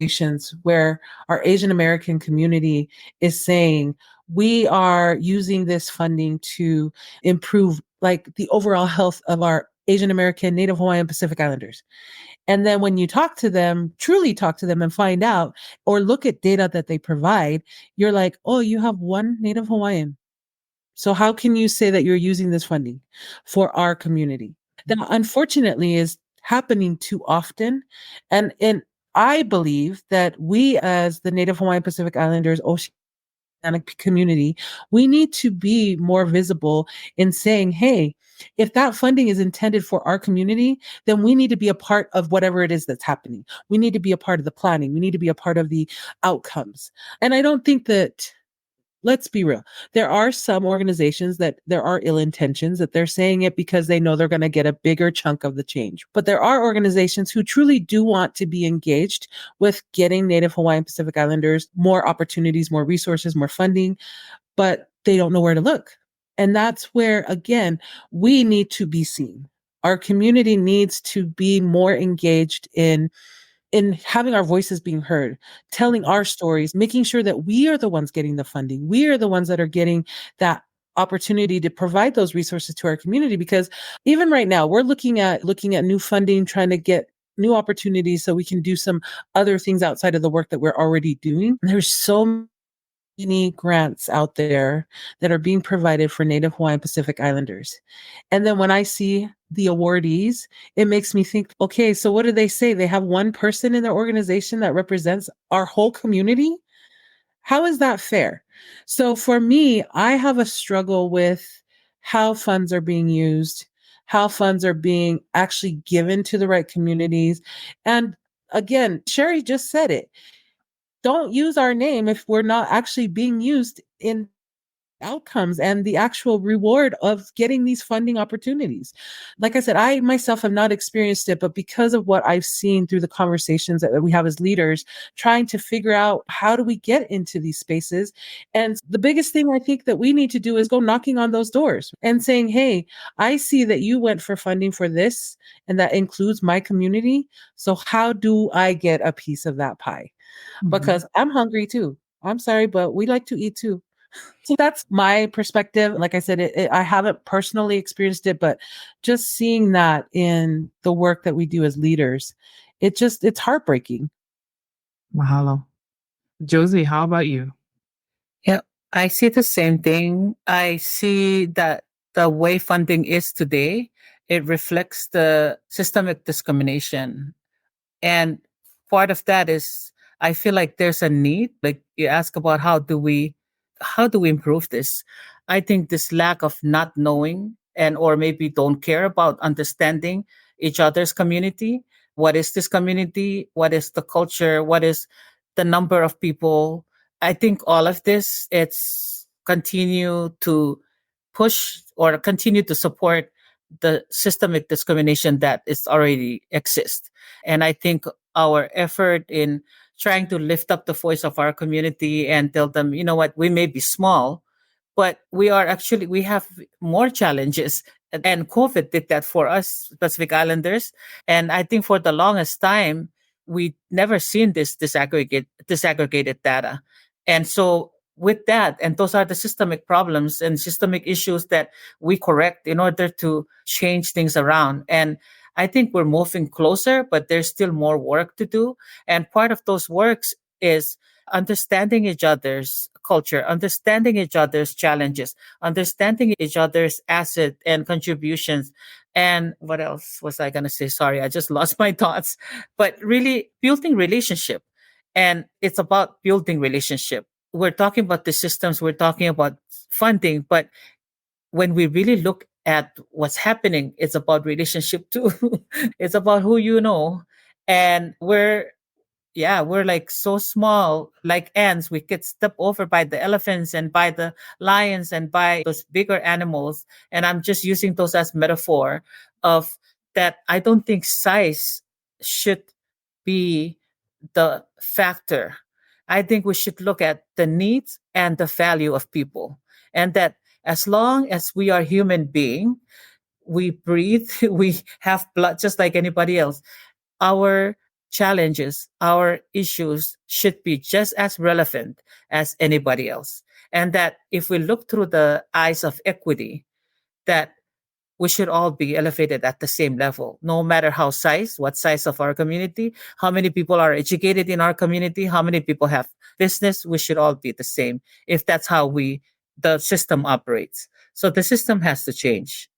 situations where our Asian American community is saying, we are using this funding to improve like the overall health of our Asian American, Native Hawaiian, Pacific Islanders. And then when you talk to them, truly talk to them and find out or look at data that they provide, you're like, oh, you have one Native Hawaiian. So how can you say that you're using this funding for our community? That unfortunately is happening too often. And I believe that we as the Native Hawaiian Pacific Islanders, Oceanic community, we need to be more visible in saying, hey, if that funding is intended for our community, then we need to be a part of whatever it is that's happening. We need to be a part of the planning. We need to be a part of the outcomes. And I don't think that, let's be real, there are some organizations that there are ill intentions, that they're saying it because they know they're going to get a bigger chunk of the change. But there are organizations who truly do want to be engaged with getting Native Hawaiian Pacific Islanders more opportunities, more resources, more funding, but they don't know where to look. And that's where, again, we need to be seen. Our community needs to be more engaged in having our voices being heard, telling our stories, making sure that we are the ones getting the funding. We are the ones that are getting that opportunity to provide those resources to our community. Because even right now, we're looking at new funding, trying to get new opportunities so we can do some other things outside of the work that we're already doing. There's so many grants out there that are being provided for Native Hawaiian Pacific Islanders. And then when I see the awardees, it makes me think, okay, so what do they say? They have one person in their organization that represents our whole community? How is that fair? So for me, I have a struggle with how funds are being used, how funds are being actually given to the right communities. And again, Sherry just said it. Don't use our name if we're not actually being used in outcomes and the actual reward of getting these funding opportunities. Like I said, I myself have not experienced it, but because of what I've seen through the conversations that we have as leaders, trying to figure out how do we get into these spaces. And the biggest thing I think that we need to do is go knocking on those doors and saying, hey, I see that you went for funding for this, and that includes my community. So how do I get a piece of that pie? Because I'm hungry too. I'm sorry, but we like to eat too. So that's my perspective. Like I said, I haven't personally experienced it, but just seeing that in the work that we do as leaders, it's heartbreaking. Mahalo. Josie, how about you? Yeah, I see the same thing. I see that the way funding is today, it reflects the systemic discrimination. And part of that is I feel like there's a need. Like you ask about how do we improve this? I think this lack of not knowing and or maybe don't care about understanding each other's community. What is this community? What is the culture? What is the number of people? I think all of this, it's continue to push or continue to support the systemic discrimination that is already exists. And I think our effort in trying to lift up the voice of our community and tell them, you know what, we may be small, but we have more challenges. And COVID did that for us, Pacific Islanders. And I think for the longest time, we never seen this disaggregated data. And so with that, and those are the systemic problems and systemic issues that we correct in order to change things around. And I think we're moving closer, but there's still more work to do. And part of those works is understanding each other's culture, understanding each other's challenges, understanding each other's asset and contributions. And what else was I going to say? Sorry, I just lost my thoughts. But really building relationship. And it's about building relationship. we're talking about the systems, we're talking about funding, but when we really look at what's happening, it's about relationship too. It's about who you know. And we're like so small, like ants. We get stepped over by the elephants and by the lions and by those bigger animals. And I'm just using those as metaphor of that. I don't think size should be the factor. I think we should look at the needs and the value of people. And that as long as we are human being, we breathe, we have blood just like anybody else. Our challenges, our issues should be just as relevant as anybody else. And that if we look through the eyes of equity, that we should all be elevated at the same level, no matter what size of our community, how many people are educated in our community, how many people have business, we should all be the same if that's how the system operates. So the system has to change.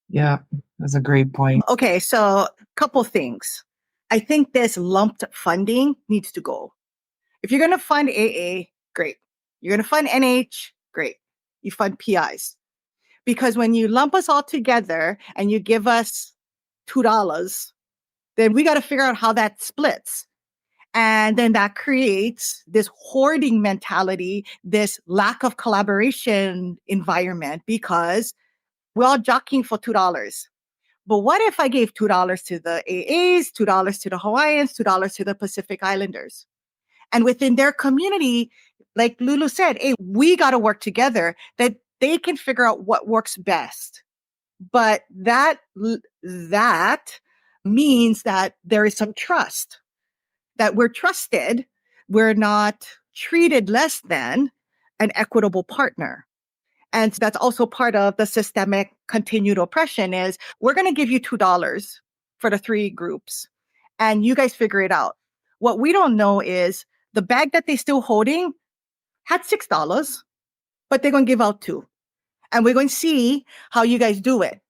Yeah, that's a great point. Okay, so couple things. I think this lumped funding needs to go. If you're going to fund AA, great. You're going to fund NH, great. You fund PIs. Because when you lump us all together and you give us $2, then we got to figure out how that splits. And then that creates this hoarding mentality, this lack of collaboration environment, because we're all jockeying for $2. But what if I gave $2 to the AAs, $2 to the Hawaiians, $2 to the Pacific Islanders? And within their community, like Lulu said, hey, we got to work together, that they can figure out what works best. But that means that there is some trust, that we're trusted. We're not treated less than an equitable partner. And that's also part of the systemic continued oppression is we're going to give you $2 for the three groups and you guys figure it out. What we don't know is the bag that they're still holding had $6, but they're going to give out $2. And we're going to see how you guys do it.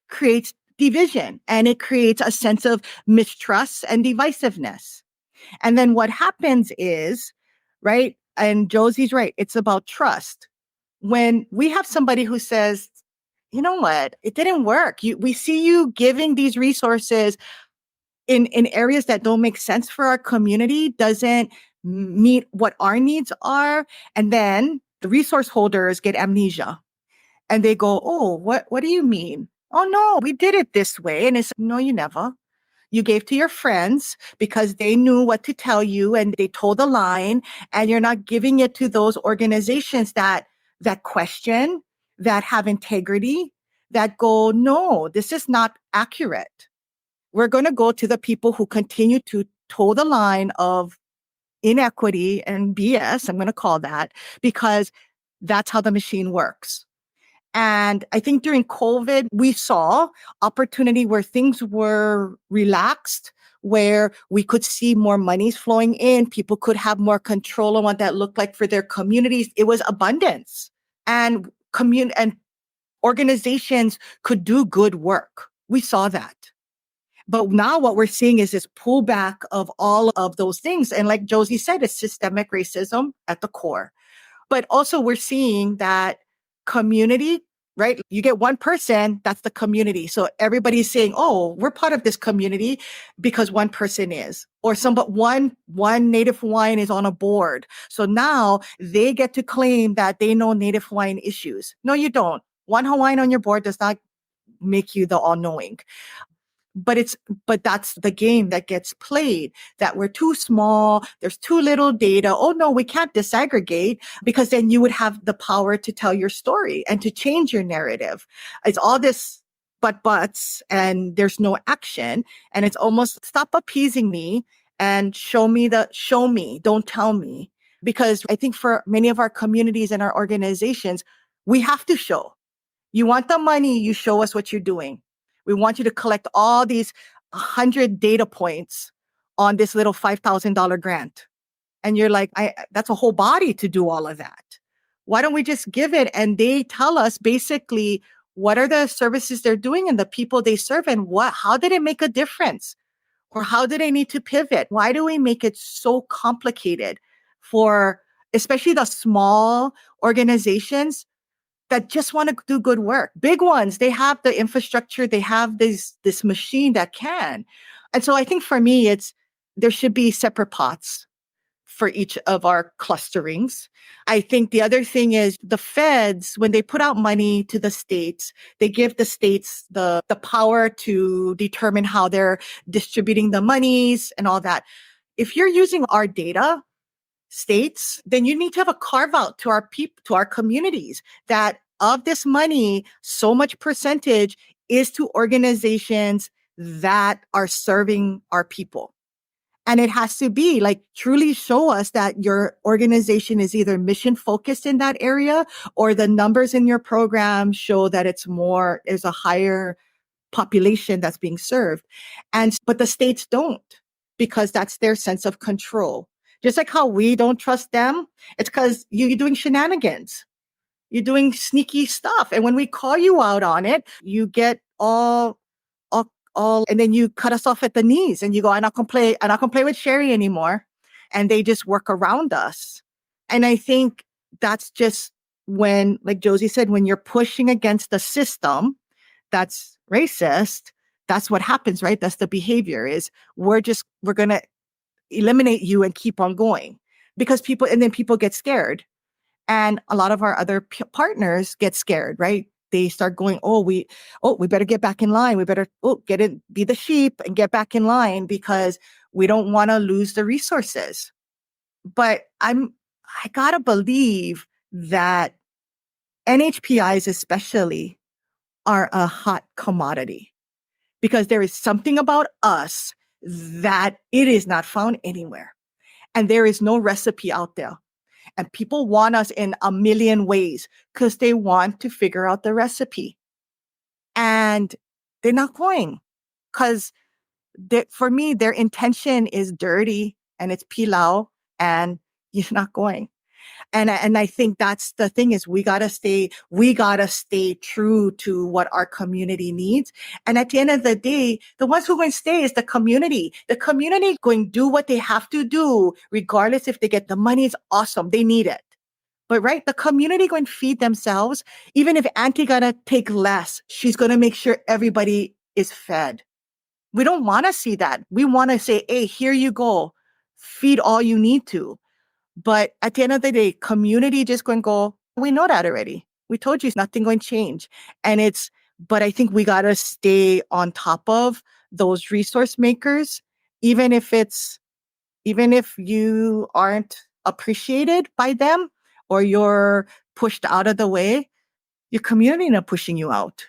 Creates division and it creates a sense of mistrust and divisiveness. And then what happens is, right, and Josie's right, it's about trust. When we have somebody who says, you know what, it didn't work. We see you giving these resources in areas that don't make sense for our community, doesn't meet what our needs are. And then the resource holders get amnesia and they go, oh, what do you mean? Oh, no, we did it this way. And it's, no, you never. You gave to your friends because they knew what to tell you and they told the line, and you're not giving it to those organizations that question, that have integrity, that go, no, this is not accurate. We're going to go to the people who continue to toe the line of inequity and BS, I'm going to call that, because that's how the machine works. And I think during COVID, we saw opportunity where things were relaxed, where we could see more monies flowing in. People could have more control on what that looked like for their communities. It was abundance, and and organizations could do good work. We saw that. But now what we're seeing is this pullback of all of those things. And like Josie said, it's systemic racism at the core. But also we're seeing that community, right? You get one person, that's the community. So everybody's saying, oh, we're part of this community because one person is, or one Native Hawaiian is on a board. So now they get to claim that they know Native Hawaiian issues. No, you don't. One Hawaiian on your board does not make you the all-knowing. But that's the game that gets played, that we're too small. There's too little data. Oh no, we can't disaggregate, because then you would have the power to tell your story and to change your narrative. It's all this buts and there's no action. And it's almost stop appeasing me and show me, don't tell me. Because I think for many of our communities and our organizations, we have to show. You want the money, you show us what you're doing. We want you to collect all these 100 data points on this little $5,000 grant. And you're like, that's a whole body to do all of that. Why don't we just give it? And they tell us basically what are the services they're doing and the people they serve, and how did it make a difference? Or how do they need to pivot? Why do we make it so complicated for especially the small organizations that just want to do good work. Big ones, they have the infrastructure, they have this machine that can. And so I think for me, there should be separate pots for each of our clusterings. I think the other thing is the feds, when they put out money to the states, they give the states the power to determine how they're distributing the monies and all that. If you're using our data, states, then you need to have a carve out to our people, to our communities, that of this money, so much percentage is to organizations that are serving our people. And it has to be like truly show us that your organization is either mission focused in that area, or the numbers in your program show that there's a higher population that's being served. But the states don't, because that's their sense of control. Just like how we don't trust them, it's because you're doing shenanigans. You're doing sneaky stuff. And when we call you out on it, you get all, and then you cut us off at the knees and you go, I'm not gonna play with Sherry anymore. And they just work around us. And I think that's just when, like Josie said, when you're pushing against the system that's racist, that's what happens, right? That's the behavior is we're going to eliminate you and keep on going, because people get scared. And a lot of our other partners get scared, right? They start going, we better get back in line. We better be the sheep and get back in line, because we don't want to lose the resources. But I gotta believe that NHPIs especially are a hot commodity, because there is something about us that it is not found anywhere. And there is no recipe out there. And people want us in a million ways because they want to figure out the recipe. And they're not going, because for me, their intention is dirty and it's pilau, and you're not going. And I think that's the thing is we gotta stay true to what our community needs. And at the end of the day, the ones who are going to stay is the community. The community going to do what they have to do, regardless if they get the money. Is awesome. They need it. But right, the community going to feed themselves. Even if Auntie gotta take less, she's going to make sure everybody is fed. We don't want to see that. We want to say, hey, here you go. Feed all you need to. But at the end of the day, community just going to go, we know that already. We told you nothing going to change. But I think we got to stay on top of those resource makers, even if you aren't appreciated by them or you're pushed out of the way, your community not pushing you out.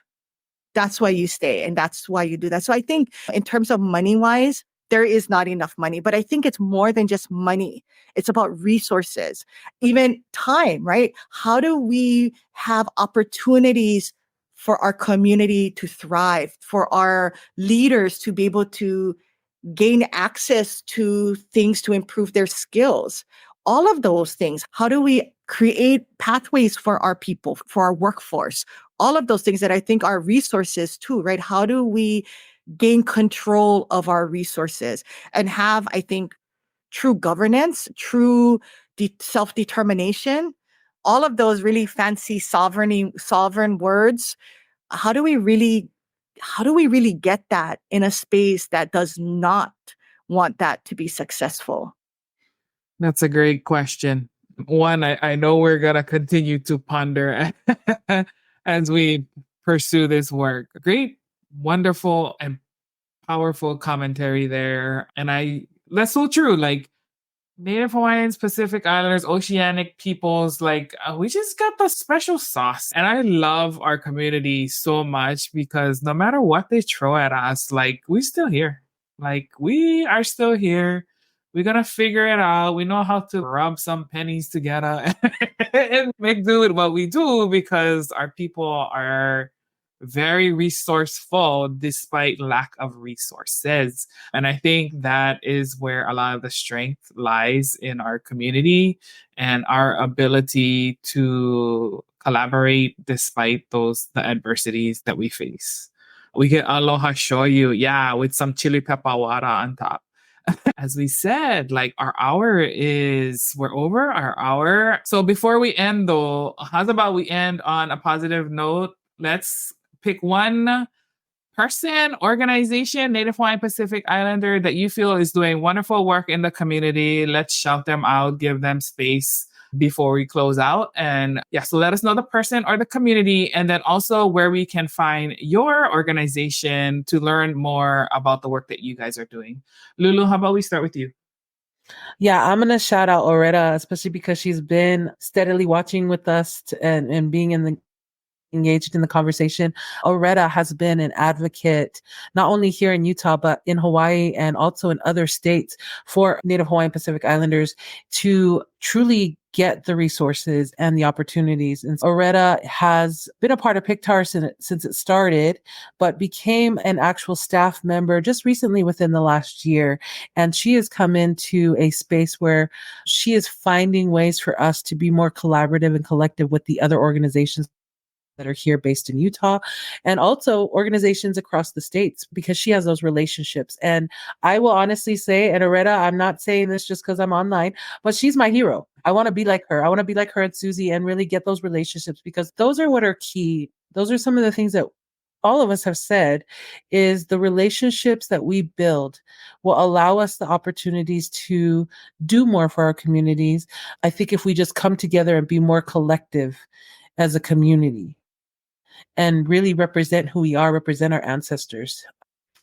That's why you stay, and that's why you do that. So I think in terms of money-wise, there is not enough money, but I think it's more than just money. It's about resources, even time, right? How do we have opportunities for our community to thrive, for our leaders to be able to gain access to things to improve their skills? All of those things. How do we create pathways for our people, for our workforce? All of those things that I think are resources too, right? How do we gain control of our resources and have, I think, true governance, true self-determination, all of those really fancy sovereign words. How do we really get that in a space that does not want that to be successful? That's a great question. One, I know we're going to continue to ponder as we pursue this work. Great, wonderful, and powerful commentary there. And that's so true. Like Native Hawaiians, Pacific Islanders, Oceanic peoples, we just got the special sauce. And I love our community so much because no matter what they throw at us, we're still here. We are still here. We're going to figure it out. We know how to rub some pennies together and make do with what we do because our people are very resourceful despite lack of resources. And I think that is where a lot of the strength lies in our community and our ability to collaborate despite the adversities that we face. We get aloha shoyu, with some chili pepper water on top. As we said, like we're over our hour. So before we end though, how's about we end on a positive note? Let's pick one person, organization, Native Hawaiian Pacific Islander that you feel is doing wonderful work in the community. Let's shout them out, give them space before we close out. And yeah, so let us know the person or the community, and then also where we can find your organization to learn more about the work that you guys are doing. Lulu, how about we start with you? Yeah, I'm going to shout out Oretta, especially because she's been steadily watching with us and being engaged in the conversation. Oretta has been an advocate, not only here in Utah, but in Hawaii and also in other states for Native Hawaiian Pacific Islanders to truly get the resources and the opportunities. And Oretta has been a part of PICTAR since it started, but became an actual staff member just recently within the last year. And she has come into a space where she is finding ways for us to be more collaborative and collective with the other organizations that are here based in Utah and also organizations across the states because she has those relationships. And I will honestly say, and Oretta, I'm not saying this just because I'm online, but she's my hero. I want to be like her. I want to be like her and Susie and really get those relationships because those are what are key. Those are some of the things that all of us have said is the relationships that we build will allow us the opportunities to do more for our communities. I think if we just come together and be more collective as a community, and really represent who we are, represent our ancestors.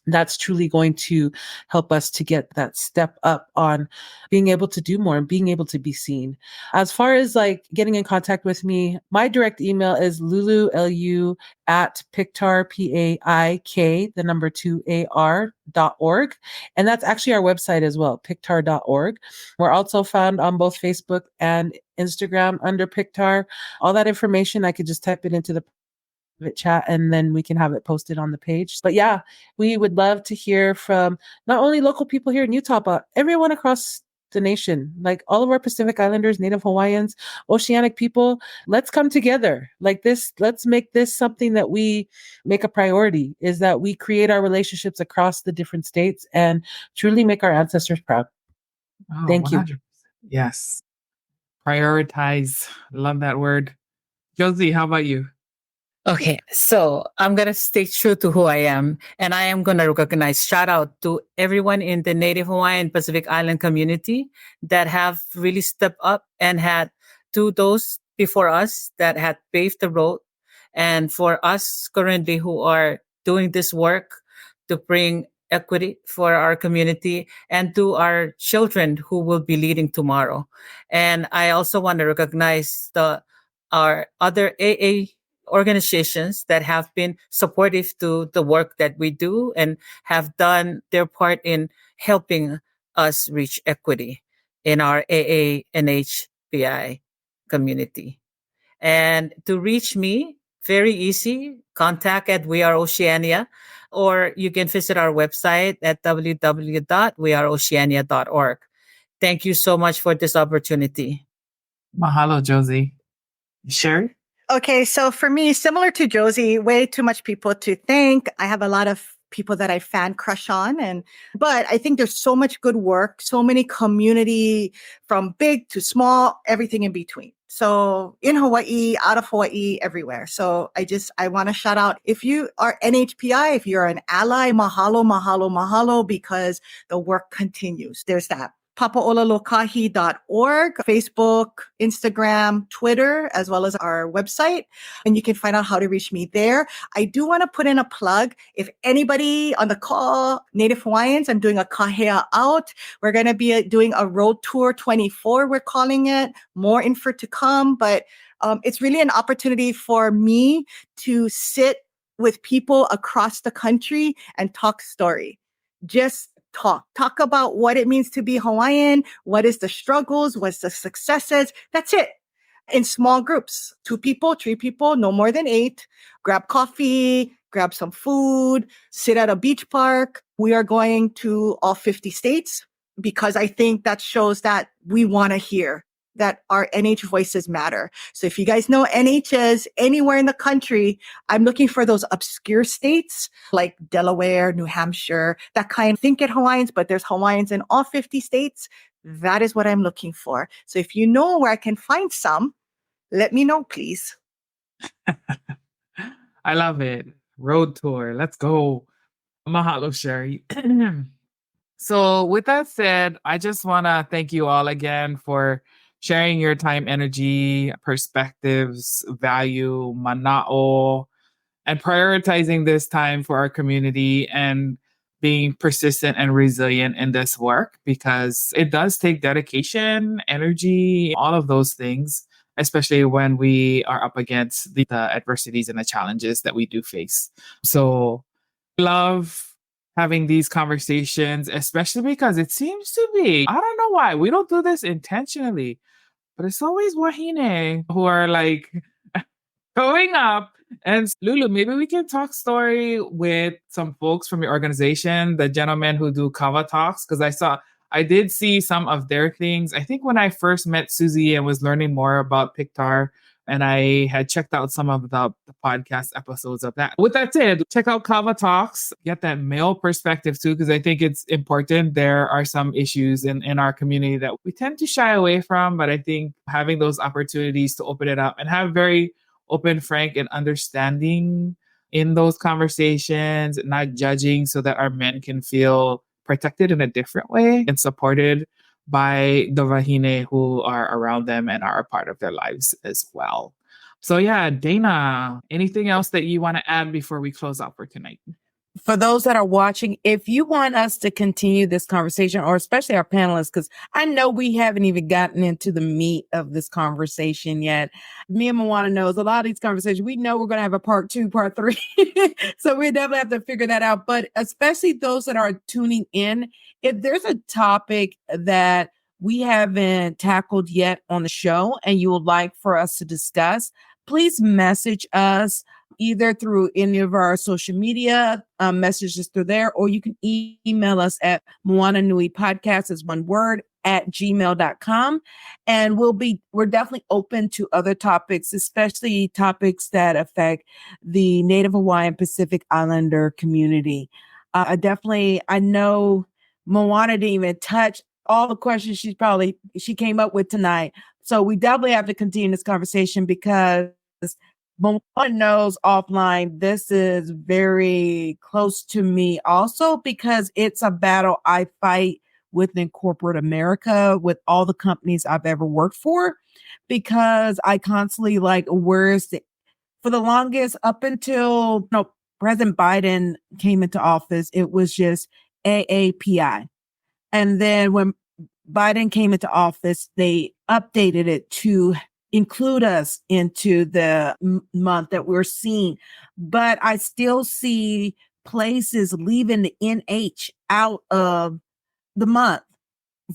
That's truly going to help us to get that step up on being able to do more and being able to be seen. As far as like getting in contact with me, my direct email is lulu at pictar, PAIK, the number 2AR.org. And that's actually our website as well, pictar.org. We're also found on both Facebook and Instagram under Pictar. All that information, I could just type it into the chat and then we can have it posted on the page. But yeah, we would love to hear from not only local people here in Utah, but everyone across the nation, like all of our Pacific Islanders, Native Hawaiians, Oceanic people. Let's come together like this. Let's make this something that we make a priority, is that we create our relationships across the different states and truly make our ancestors proud. Oh, Thank you. 100%. Yes. Prioritize. Love that word. Josie, how about you? Okay, so I'm going to stay true to who I am, and I am going to recognize, shout out to everyone in the Native Hawaiian Pacific Island community that have really stepped up and had to those before us that had paved the road. And for us currently who are doing this work to bring equity for our community and to our children who will be leading tomorrow. And I also want to recognize our other AA organizations that have been supportive to the work that we do and have done their part in helping us reach equity in our AANHPI community. And to reach me, very easy, contact at We Are Oceania, or you can visit our website at www.weareoceania.org. Thank you so much for this opportunity. Mahalo, Josie. Sherry? Okay, so for me, similar to Josie, way too much people to thank. I have a lot of people that I fan crush on, but I think there's so much good work, so many community from big to small, everything in between. So in Hawaii, out of Hawaii, everywhere. So I want to shout out, if you are NHPI, if you're an ally, mahalo, mahalo, mahalo, because the work continues. There's that. papaolalokahi.org, Facebook, Instagram, Twitter, as well as our website. And you can find out how to reach me there. I do want to put in a plug. If anybody on the call, Native Hawaiians, I'm doing a kahea out. We're going to be doing a road tour 24, we're calling it. More info to come. But it's really an opportunity for me to sit with people across the country and talk story. Just talk about what it means to be Hawaiian, what is the struggles, what's the successes. That's it. In small groups, 2 people, 3 people, no more than 8. Grab coffee, grab some food, sit at a beach park. We are going to all 50 states because I think that shows that we want to hear that our NH voices matter. So if you guys know NHs anywhere in the country, I'm looking for those obscure states like Delaware, New Hampshire, that kind. Think at Hawaiians, but there's Hawaiians in all 50 states. That is what I'm looking for. So if you know where I can find some, let me know, please. I love it. Road tour. Let's go. Mahalo, Sherry. So, with that said, I just want to thank you all again for sharing your time, energy, perspectives, value, mana'o, and prioritizing this time for our community and being persistent and resilient in this work, because it does take dedication, energy, all of those things, especially when we are up against the adversities and the challenges that we do face. So, love having these conversations, especially because it seems to be, I don't know why, we don't do this intentionally, but it's always wahine who are like going up. And Lulu, maybe we can talk story with some folks from your organization, the gentlemen who do Kava Talks, because I did see some of their things. I think when I first met Susie and was learning more about Pictar, and I had checked out some of the podcast episodes of that. With that said, check out Kava Talks, get that male perspective too, because I think it's important. There are some issues in our community that we tend to shy away from, but I think having those opportunities to open it up and have very open, frank, and understanding in those conversations, not judging, so that our men can feel protected in a different way and supported by the wahine who are around them and are a part of their lives as well. So yeah, Dana, anything else that you want to add before we close out for tonight? For those that are watching, if you want us to continue this conversation, or especially our panelists, because I know we haven't even gotten into the meat of this conversation yet. Me and Moana knows a lot of these conversations. We know we're going to have a part 2, part 3. So we definitely have to figure that out. But especially those that are tuning in, if there's a topic that we haven't tackled yet on the show and you would like for us to discuss, please message us either through any of our social media messages through there, or you can email us at Moana Nui podcast as one word @gmail.com. And we're definitely open to other topics, especially topics that affect the Native Hawaiian Pacific Islander community. I know Moana didn't even touch all the questions she came up with tonight. So we definitely have to continue this conversation, because Moana knows offline, this is very close to me also, because it's a battle I fight within corporate America with all the companies I've ever worked for, because I constantly for the longest up until President Biden came into office, it was just AAPI. And then when Biden came into office, they updated it to include us into the month that we're seeing. But I still see places leaving the NH out of the month,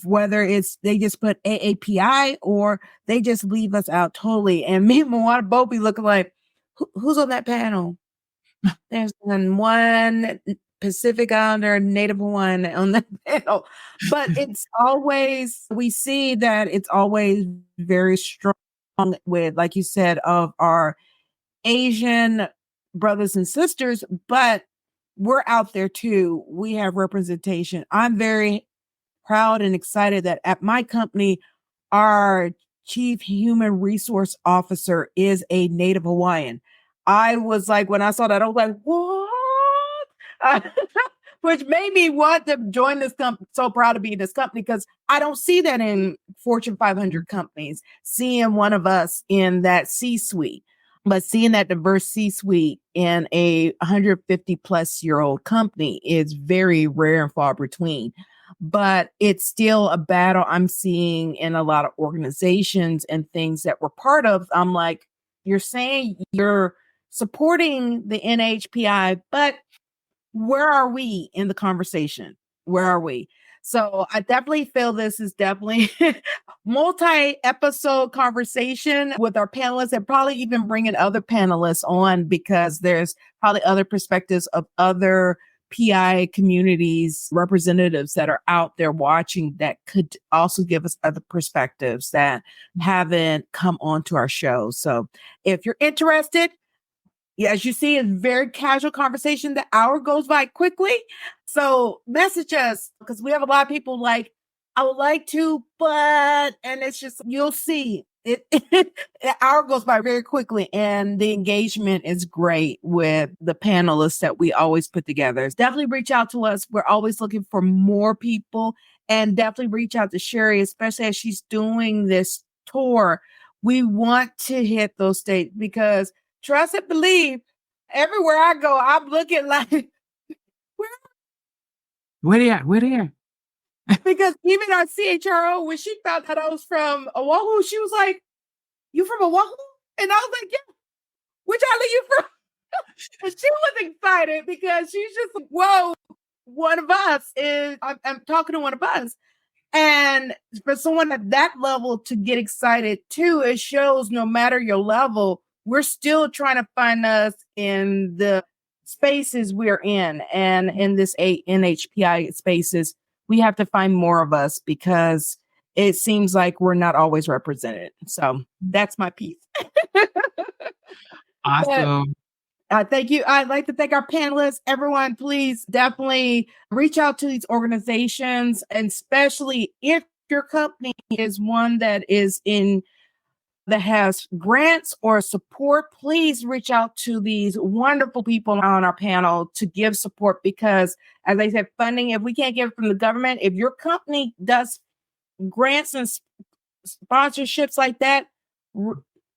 whether it's they just put AAPI or they just leave us out totally. And me and Moana both be looking like, who's on that panel? There's one Pacific Islander, Native Hawaiian on the panel. But we see that it's always very strong with, like you said, of our Asian brothers and sisters, but we're out there too. We have representation. I'm very proud and excited that at my company, our chief human resource officer is a Native Hawaiian. I was like, when I saw that, I was like, what? Which made me want to join this company. So proud to be in this company, because I don't see that in Fortune 500 companies, seeing one of us in that C-suite. But seeing that diverse C-suite in a 150 plus year old company is very rare and far between. But it's still a battle I'm seeing in a lot of organizations and things that we're part of. I'm like, you're saying you're supporting the NHPI, but where are we in the conversation? Where are we? So I definitely feel this is definitely multi-episode conversation with our panelists, and probably even bringing other panelists on, because there's probably other perspectives of other PI communities, representatives that are out there watching that could also give us other perspectives that haven't come onto our show. So if you're interested, as you see, it's a very casual conversation. The hour goes by quickly. So message us, because we have a lot of people like, I would like to, but, and it's just, you'll see it. The hour goes by very quickly, and the engagement is great with the panelists that we always put together. Definitely reach out to us. We're always looking for more people, and definitely reach out to Sherry, especially as she's doing this tour. We want to hit those states because trust and believe, everywhere I go, I'm looking like, Where they at? Where they at? because even our CHRO, when she found out I was from Oahu, she was like, "You from Oahu?" And I was like, "Yeah." Which island you from? And she was excited because she's just like, whoa, one of us is, I'm talking to one of us. And for someone at that level to get excited too, it shows no matter your level, we're still trying to find us in the spaces we're in. And in this NHPI spaces, we have to find more of us because it seems like we're not always represented. So that's my piece. Awesome. Thank you. I'd like to thank our panelists. Everyone, please definitely reach out to these organizations, and especially if your company is one that has grants or support, please reach out to these wonderful people on our panel to give support, because as I said, funding, if we can't get it from the government, if your company does grants and sponsorships like that,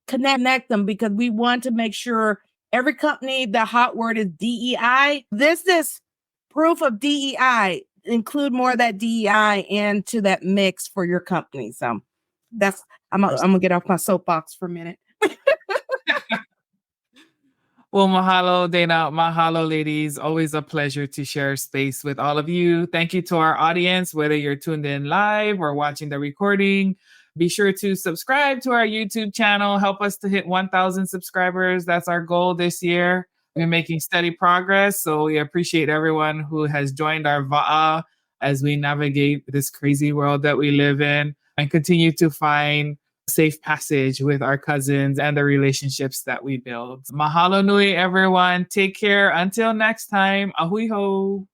connect them, because we want to make sure every company, the hot word is DEI. This proof of DEI, include more of that DEI into that mix for your company. So that's, I'm gonna get off my soapbox for a minute. Well, mahalo, Dana. Mahalo, ladies. Always a pleasure to share space with all of you. Thank you to our audience, whether you're tuned in live or watching the recording. Be sure to subscribe to our YouTube channel. Help us to hit 1,000 subscribers. That's our goal this year. We're making steady progress. So we appreciate everyone who has joined our va'a as we navigate this crazy world that we live in and continue to find safe passage with our cousins and the relationships that we build. Mahalo nui, everyone. Take care. Until next time. Ahui ho.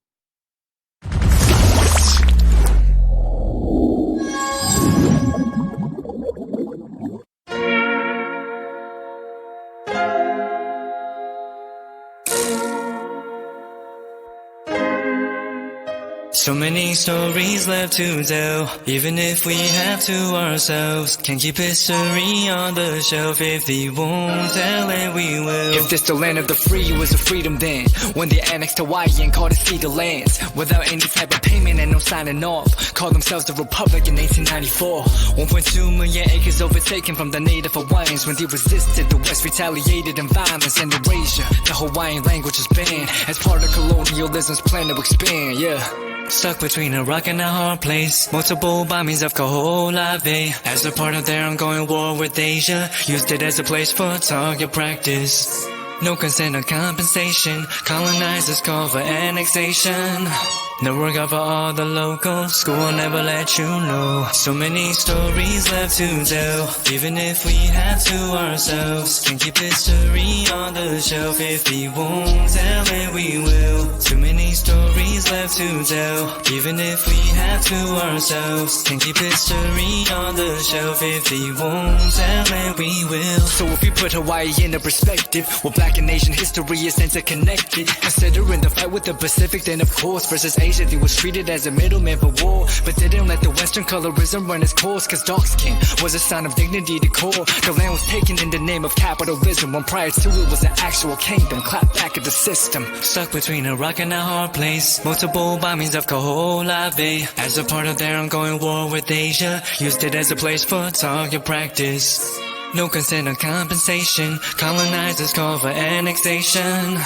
So many stories left to tell, even if we have to ourselves. Can't keep history on the shelf. If we won't tell it, we will. If this the land of the free, it was a freedom then. When they annexed Hawaii and called it Cedar Lands, without any type of payment and no signing off. Called themselves the Republic in 1894. 1.2 million acres overtaken from the native Hawaiians. When they resisted, the West retaliated in violence and erasure. The Hawaiian language was banned as part of colonialism's plan to expand, yeah. Stuck between a rock and a hard place. Multiple bombings of Kaho'olawe as a part of their ongoing war with Asia. Used it as a place for target practice. No consent or compensation. Colonizers call for annexation. No work out for all the locals. School will never let you know. So many stories left to tell, even if we have to ourselves. Can't keep history on the shelf. If we won't tell it, we will. Too many stories left to tell, even if we have to ourselves. Can't keep history on the shelf. If we won't tell it, we will. So if we put Hawaii into perspective, well, Black and Asian history is interconnected. Considering the fight with the Pacific, then of course versus Asia, he was treated as a middleman for war, but didn't let the Western colorism run its course, cause dark skin was a sign of dignity to core. The land was taken in the name of capitalism, when prior to it was an actual kingdom. Clap back at the system. Stuck between a rock and a hard place. Multiple bombings of Kaho'olawe as a part of their ongoing war with Asia. Used it as a place for target practice. No consent or compensation. Colonizers call for annexation.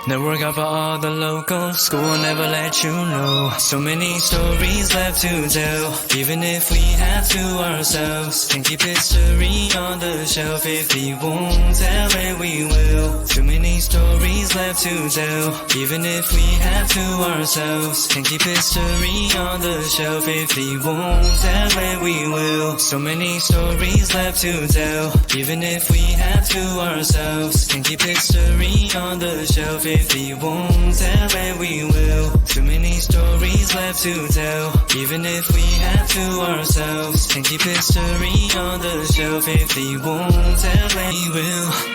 No work out for all the locals. School will never let you know. So many stories left to tell, even if we have to ourselves. Can't keep history on the shelf. If we won't tell it, we will. Too many stories stories left to tell. Even if we have to ourselves, can keep history on the shelf. If we won't tell it, we will. So many stories left to tell. Even if we have to ourselves, can keep history on the shelf. If we won't tell it, we will. Too many stories left to tell. Even if we have to ourselves, can keep history on the shelf. If we won't tell it, we will.